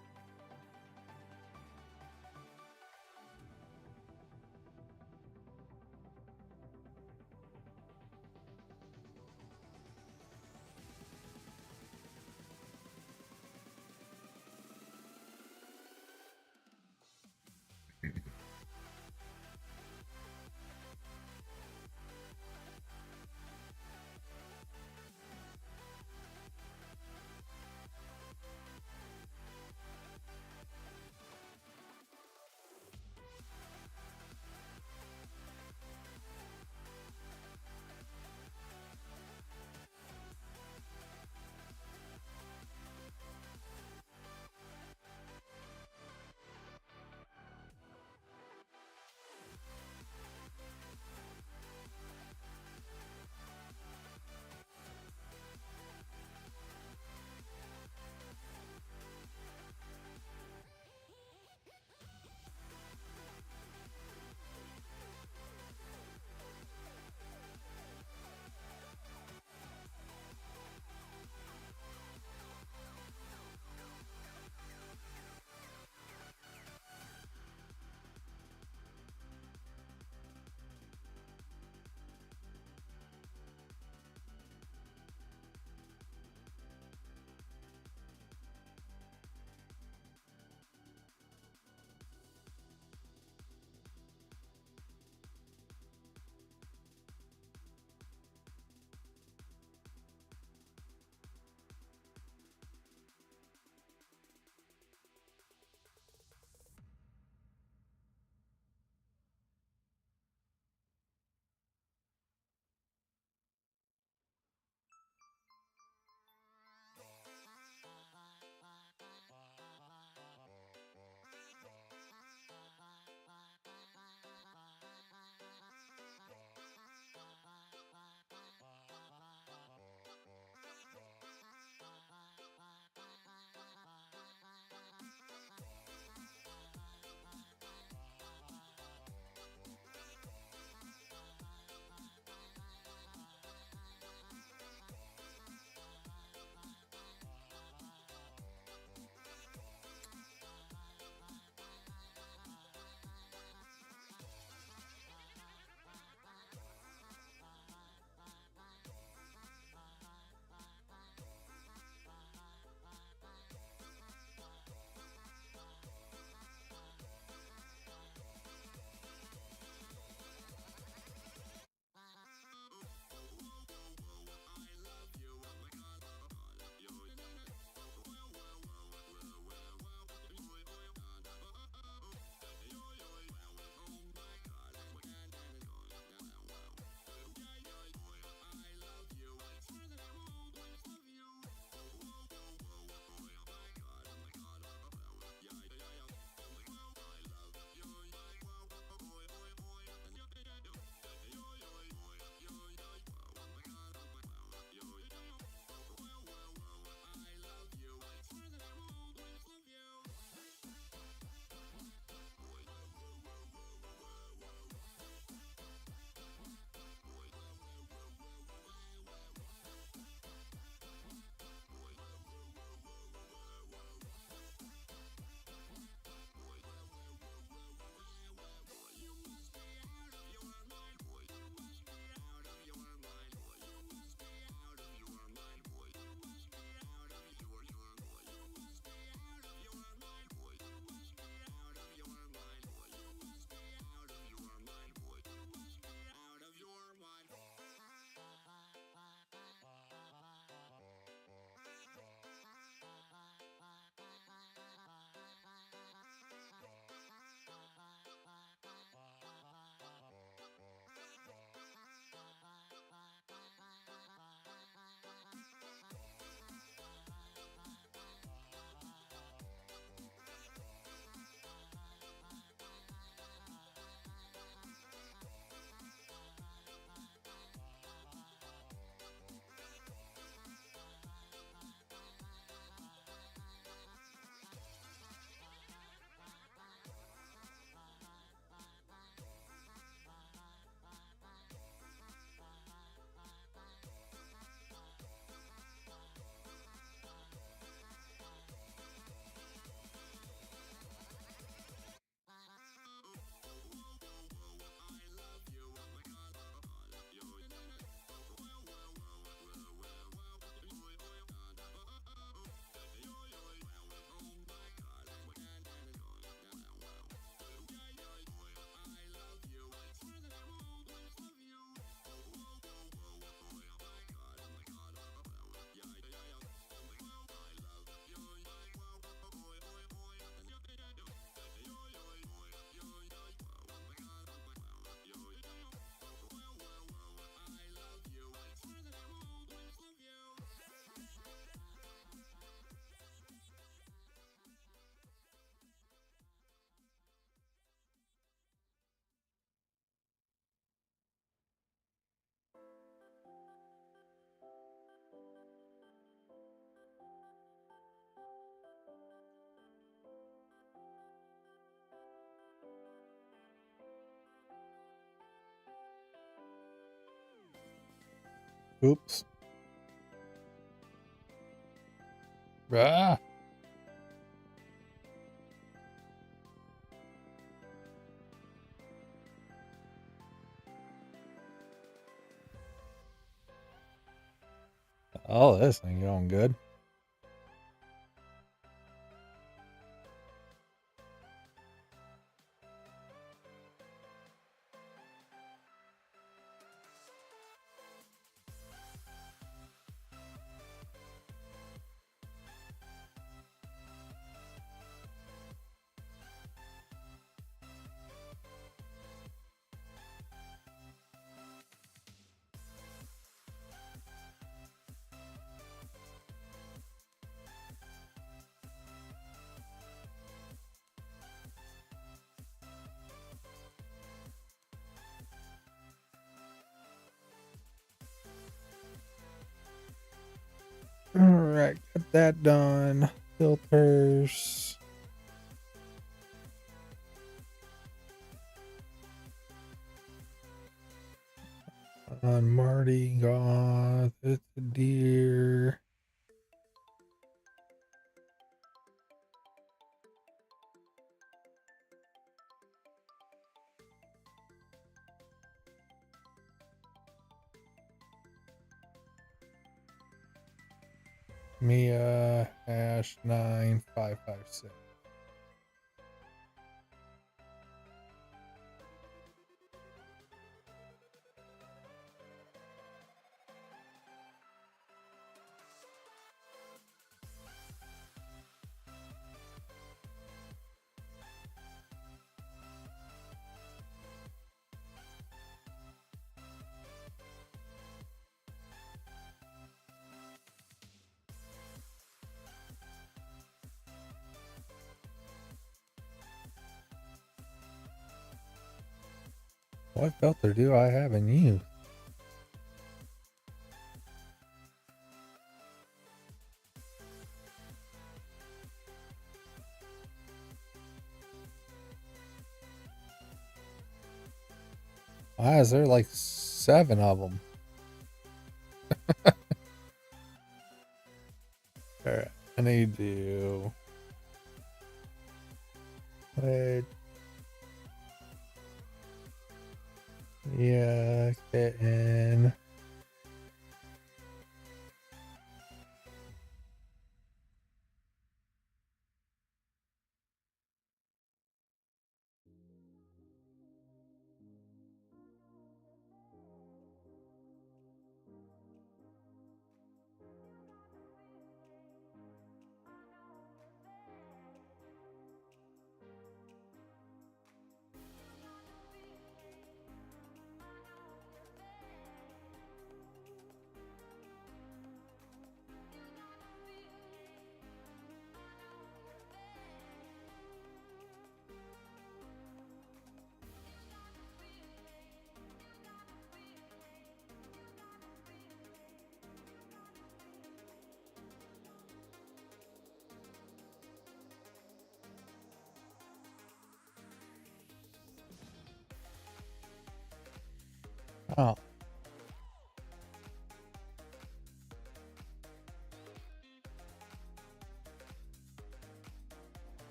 Oops. Ah. Oh, this thing going good. All right, got that done. Filters. On Marty Goth. It's a deer. Mia hash 9556. What filter do I have in use? Why is there like 7 of them? Alright, I need to wait. Yeah, kitten. Oh,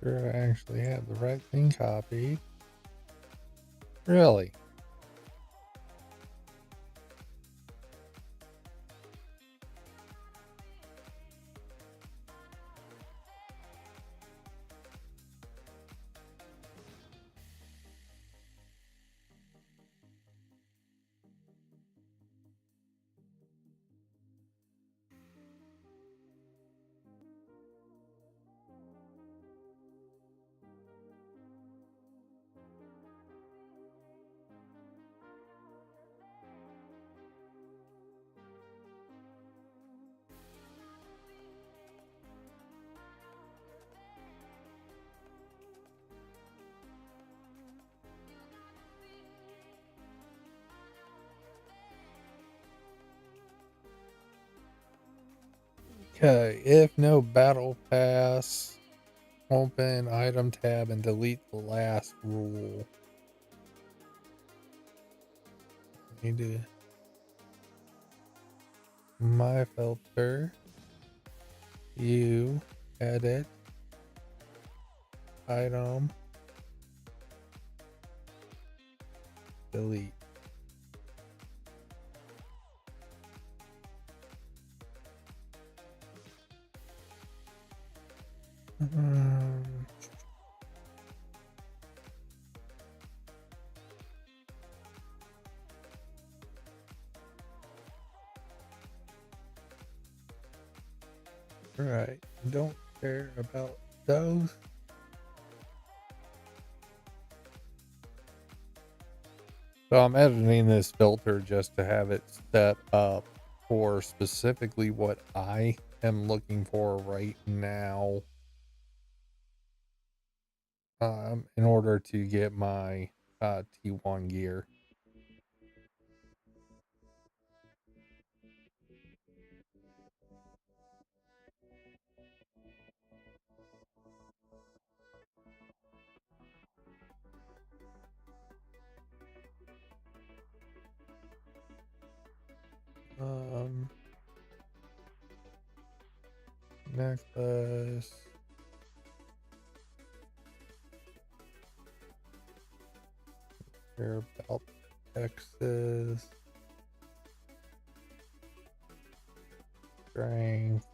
sure I actually have the right thing copied. Really? Okay, if no battle pass, open item tab and delete the last rule. Need to my filter. You edit item delete. Right. Don't care about those. So I'm editing this filter just to have it set up for specifically what I am looking for right now, in order to get my T1 gear. Necklace. Care about Texas. Strength.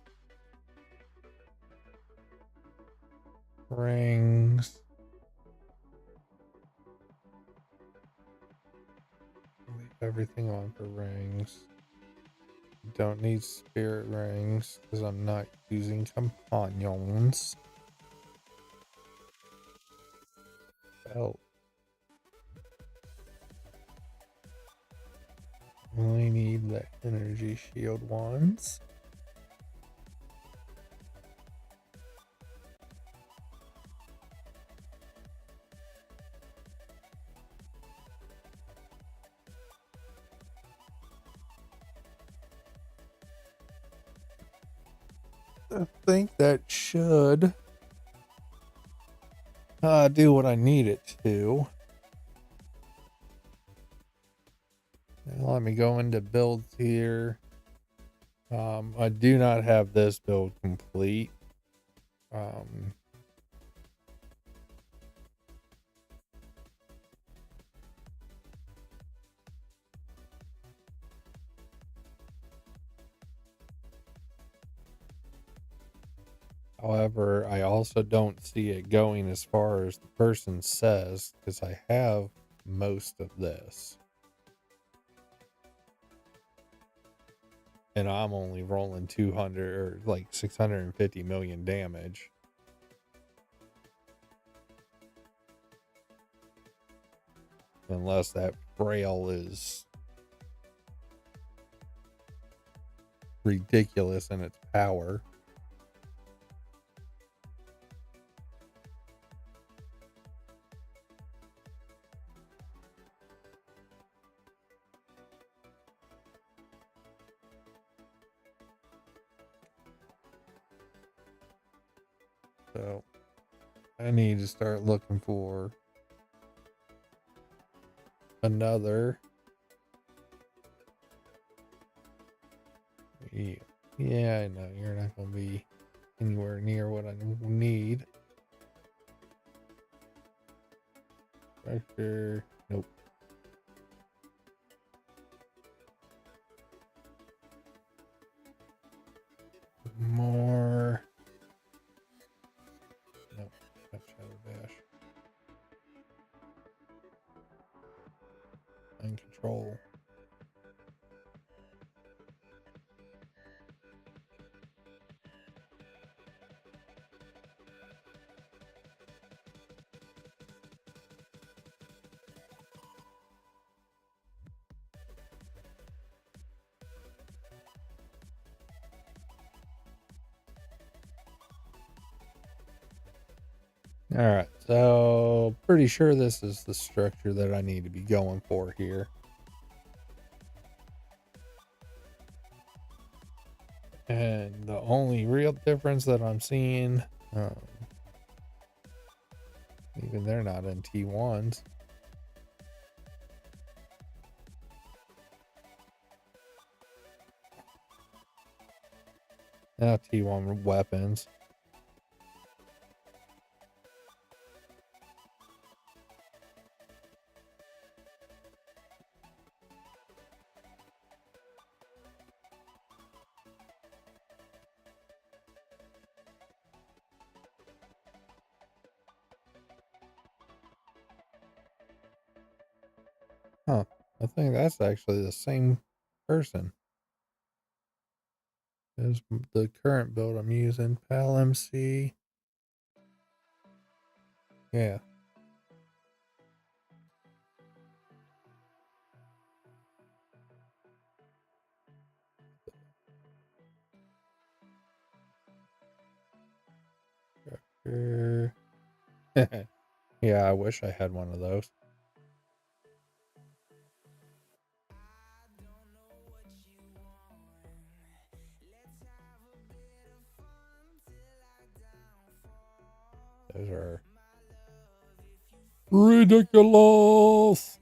Rings. Leave everything on for rings. Don't need spirit rings because I'm not using companions. Belt. Only need the energy shield ones. I think that should do what I need it to. Now let me go into builds here. I do not have this build complete. However, I also don't see it going as far as the person says because I have most of this. And I'm only rolling 200 or like 650 million damage. Unless that frail is ridiculous in its power. So I need to start looking for another. Yeah, I know you're not going to be anywhere near what I need. Vector, nope. More. Nope, not Shadow Dash. And control. All right, so pretty sure this is the structure that I need to be going for here. And the only real difference that I'm seeing, even they're not in T1s. T1 weapons. Huh. I think that's actually the same person as the current build I'm using. PAL MC. Yeah. Uh, yeah, I wish I had one of those. Those are ridiculous.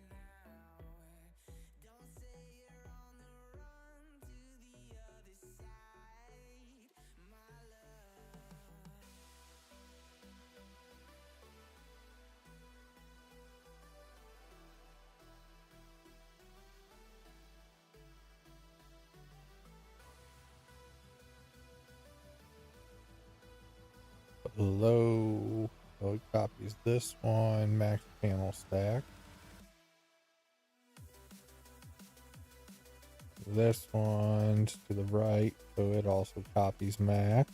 Low. So it copies this one. Max panel stack. This one's to the right, so it also copies max.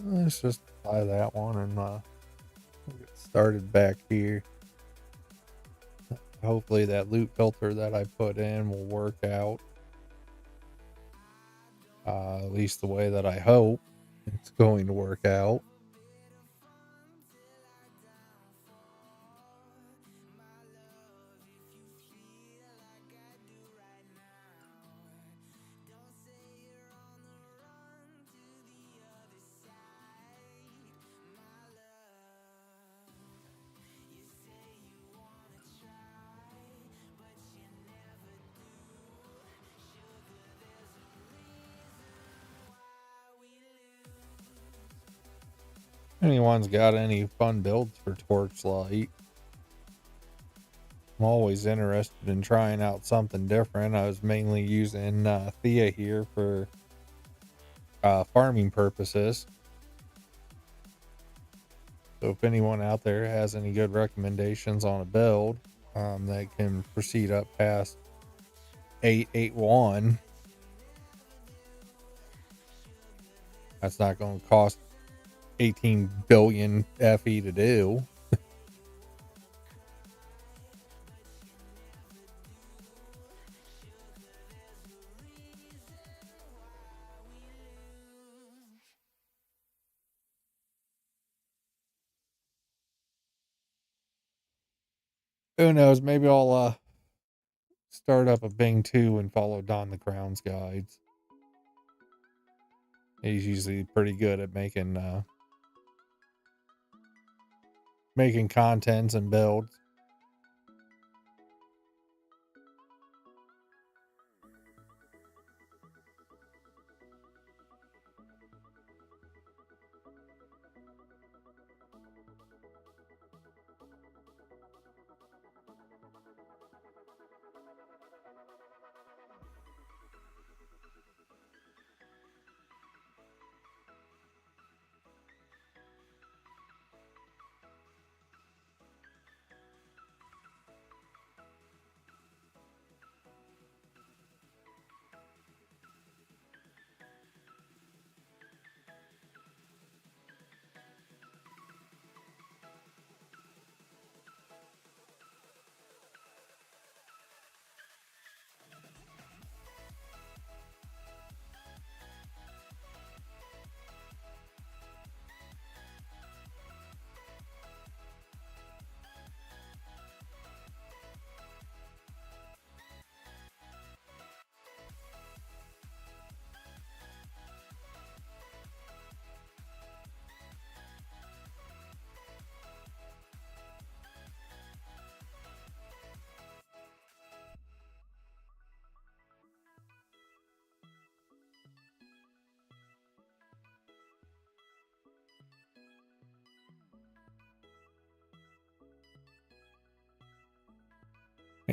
Let's just buy that one and get started back here. Hopefully that loop filter that I put in will work out. At least the way that I hope it's going to work out. Anyone's got any fun builds for Torchlight? I'm always interested in trying out something different. I was mainly using Thea here for farming purposes. So if anyone out there has any good recommendations on a build that can proceed up past 881, that's not going to cost 18 billion FE to do. Who knows? Maybe I'll start up a Bing 2 and follow Don the Crown's guides. He's usually pretty good at making contents and builds.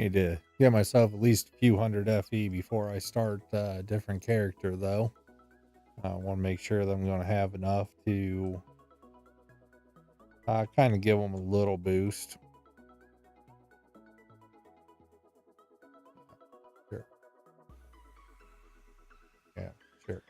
Need to get myself at least a few hundred FE before I start a different character, though. I want to make sure that I'm going to have enough to kind of give them a little boost. Sure. Yeah, sure.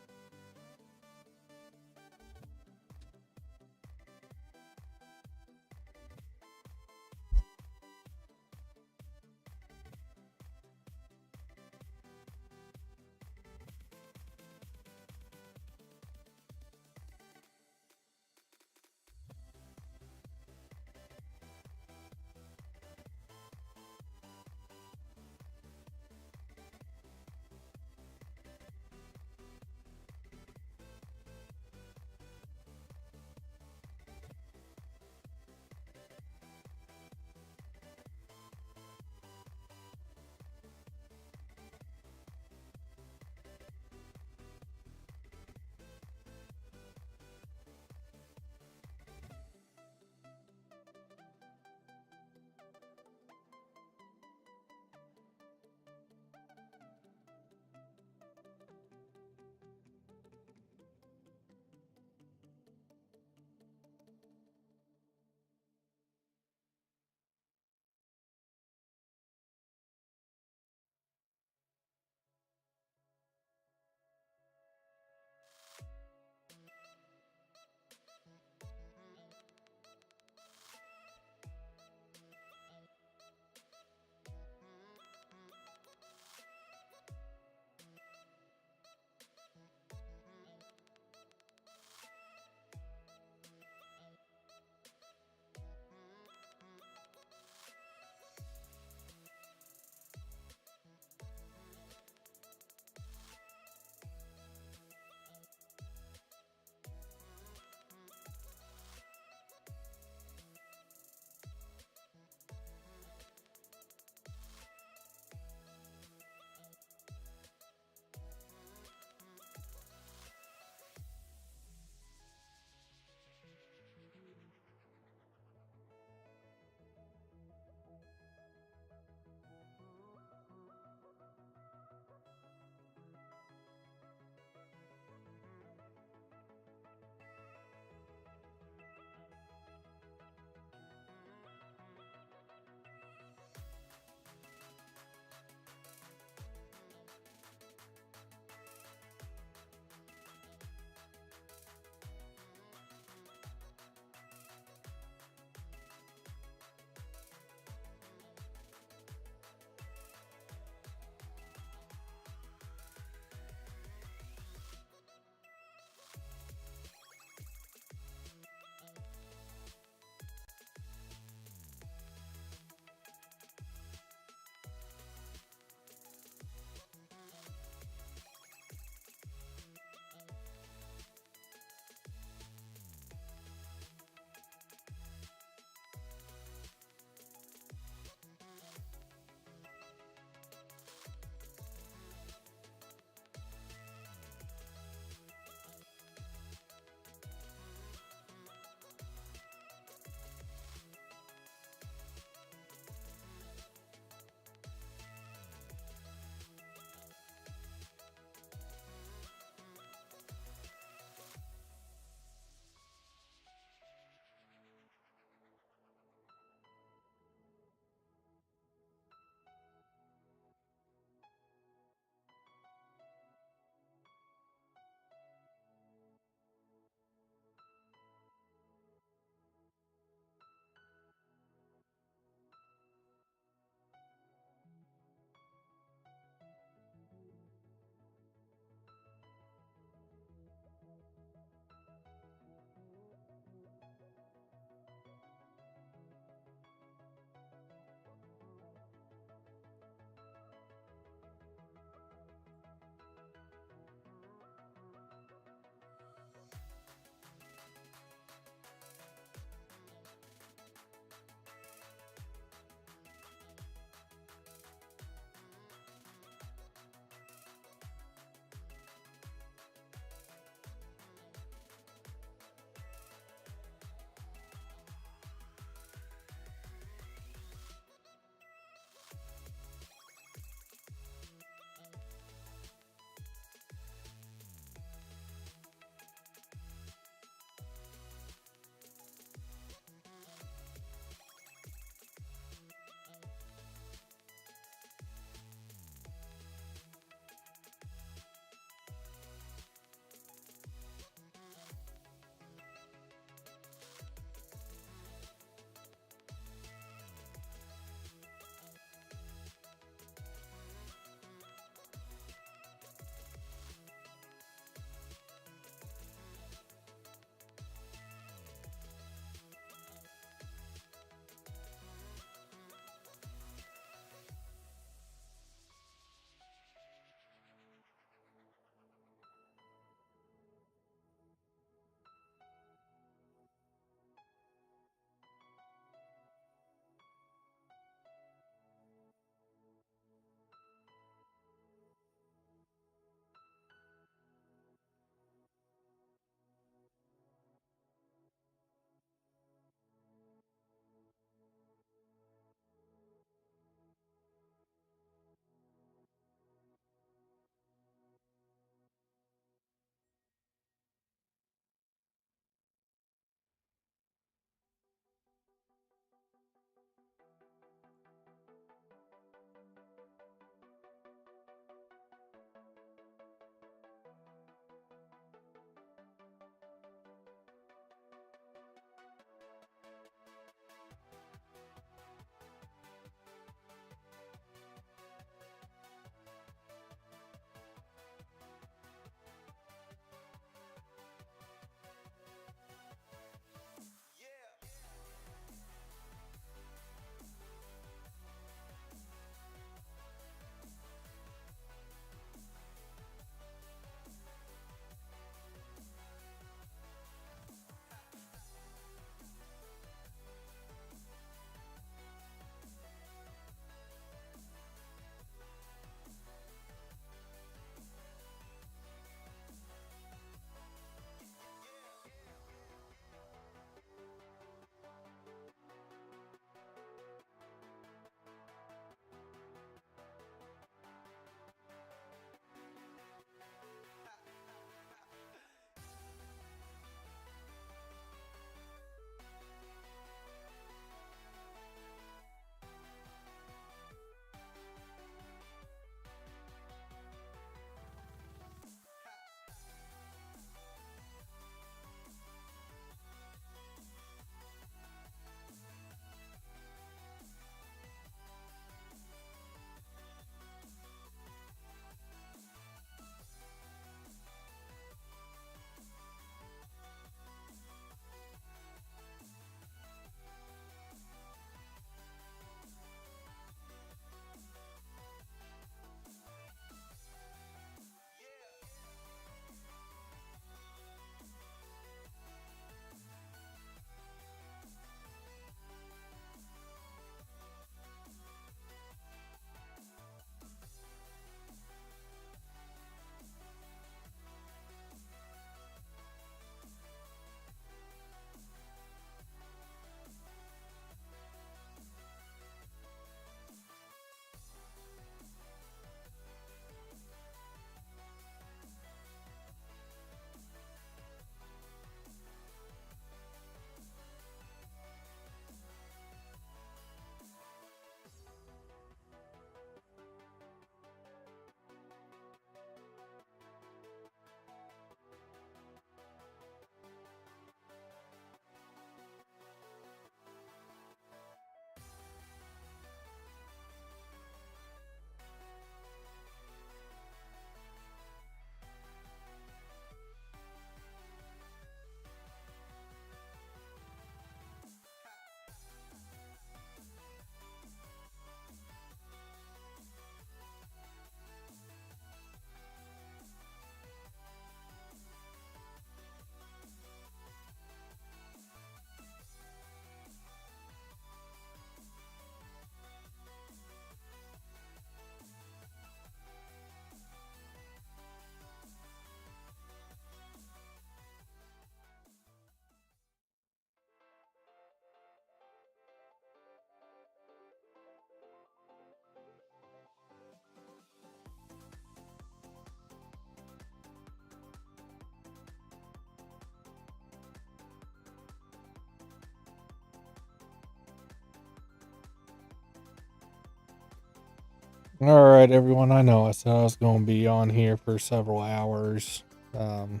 All right, everyone. I know I said I was going to be on here for several hours, um,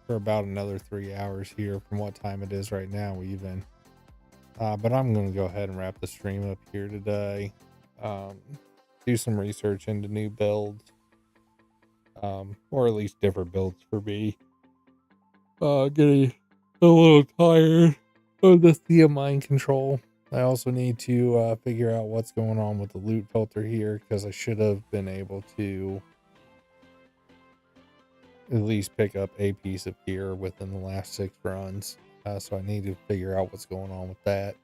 for about another 3 hours here from what time it is right now, even. But I'm going to go ahead and wrap the stream up here today. Um, do some research into new builds, or at least different builds for me. Getting a little tired of the Thea mind control. I also need to figure out what's going on with the loot filter here because I should have been able to at least pick up a piece of gear within the last 6 runs. So I need to figure out what's going on with that.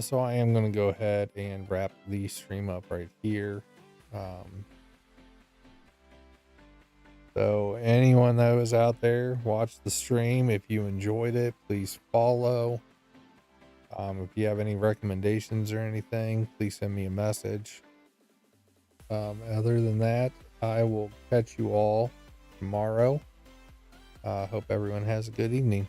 So I am going to go ahead and wrap the stream up right here. Um, so anyone that was out there, watch the stream. If you enjoyed it, please follow. If you have any recommendations or anything, please send me a message. Other than that, I will catch you all tomorrow. Hope everyone has a good evening.